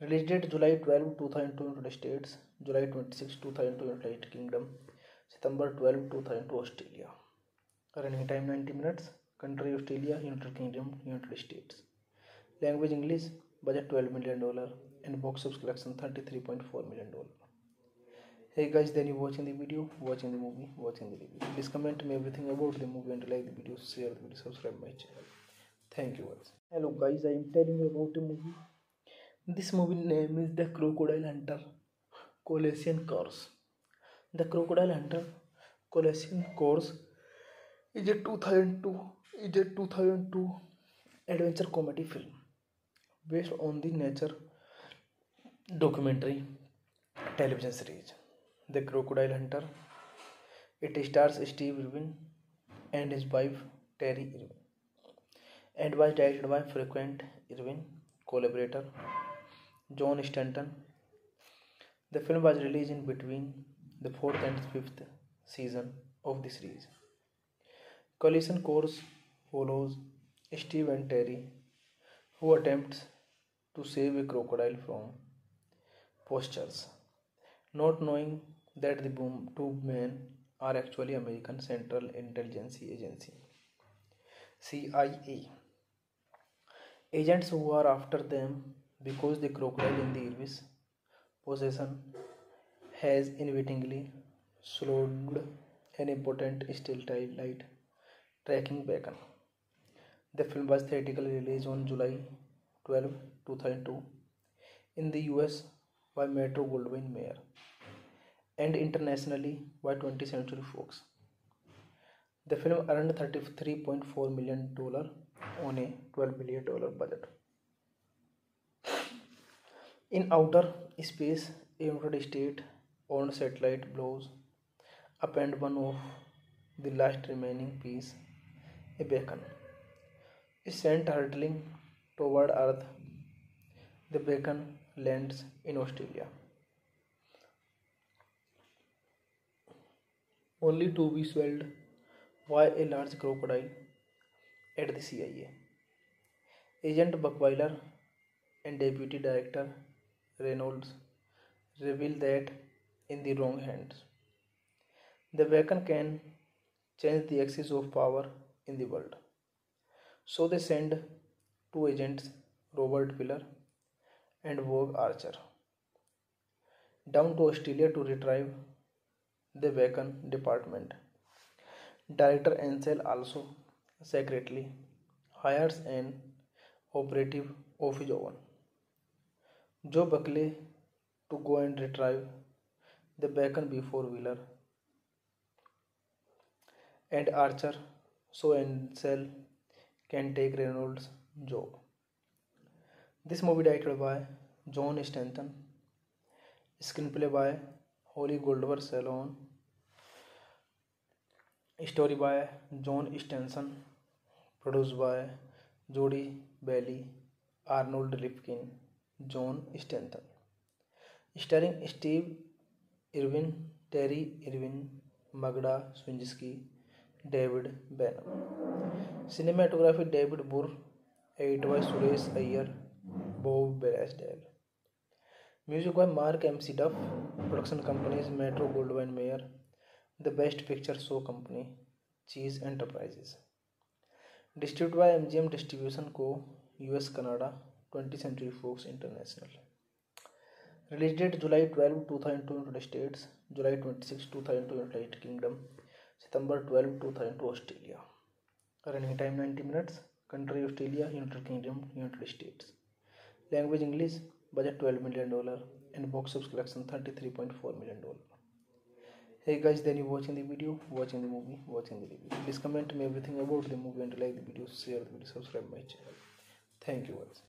Release date July 12, 2002 United States, July 26, 2002 United Kingdom, September 12, 2002 Australia. Running time 90 minutes. Country Australia, United Kingdom, United States. Language English. Budget $12 million and box office collection $33.4 million. Hey guys, then you watching the video, watching the movie, watching the review. Please comment me everything about the movie and like the video, share the video, subscribe my channel. Thank you guys. Hello guys, I am telling you about a movie. This movie name is The Crocodile Hunter Colossian Course. The Crocodile Hunter Colossian Course is a 2002 adventure comedy film based on the nature documentary television series The Crocodile Hunter. It stars Steve Irwin and his wife Terry Irwin and was directed by frequent Irwin collaborator John Stanton. The film was released in between the 4th and 5th season of the series. Collision Course follows Steve and Terry, who attempts to save a crocodile from poachers, not knowing that the two men are actually American Central Intelligence Agency CIA agents who are after them because the crocodile in the Irwin's possession has inadvertently slowed an important satellite tracking beacon. The film was theatrically released on July 12, 2002 in the US by Metro Goldwyn Mayer and internationally by 20th Century Fox. The film earned $33.4 million on a $12 million budget. In outer space, a United States-owned satellite blows up and one of the last remaining piece, a beacon, is sent hurtling toward Earth. The beacon lands in Australia, only to be swallowed by a large crocodile at the CIA. Agent Buckweiler and Deputy Director Reynolds reveal that in the wrong hands, the beacon can change the axis of power in the world. So they send two agents, Robert Piller and Vogue Archer, down to Australia to retrieve the beacon department. Director Ansel also secretly hires an operative of his own, Joe Buckley, to go and retrieve the beacon before Wheeler and Archer, so Ansel can take Reynolds' job. This movie directed by John Stanton, screenplay by Holly Goldberg Salon, story by John Stenson, produced by Jody Bailey, Arnold Ripkin, John Stanton. Starring Steve Irwin, Terry Irwin, Magda Swinsky, David Benham. Cinematography David Burr. Edit by Suresh Iyer, Bob Blaisdell. Music by Mark MC Duff. Production companies Metro Goldwyn Mayer. The Best Picture Show Company, Cheese Enterprises. Distributed by MGM Distribution Co. US Canada, 20th Century Fox International. Release date July 12, 2002 United States, July 26, 2002 United Kingdom, September 12, 2002 Australia. Running time 90 minutes. Country Australia, United Kingdom, United States. Language English. Budget $12 million and box office collection $33.4 million. Hey guys, then you watching the video, watching the movie, watching the review. Please comment me everything about the movie and like the video, share the video, subscribe my channel. Thank you guys.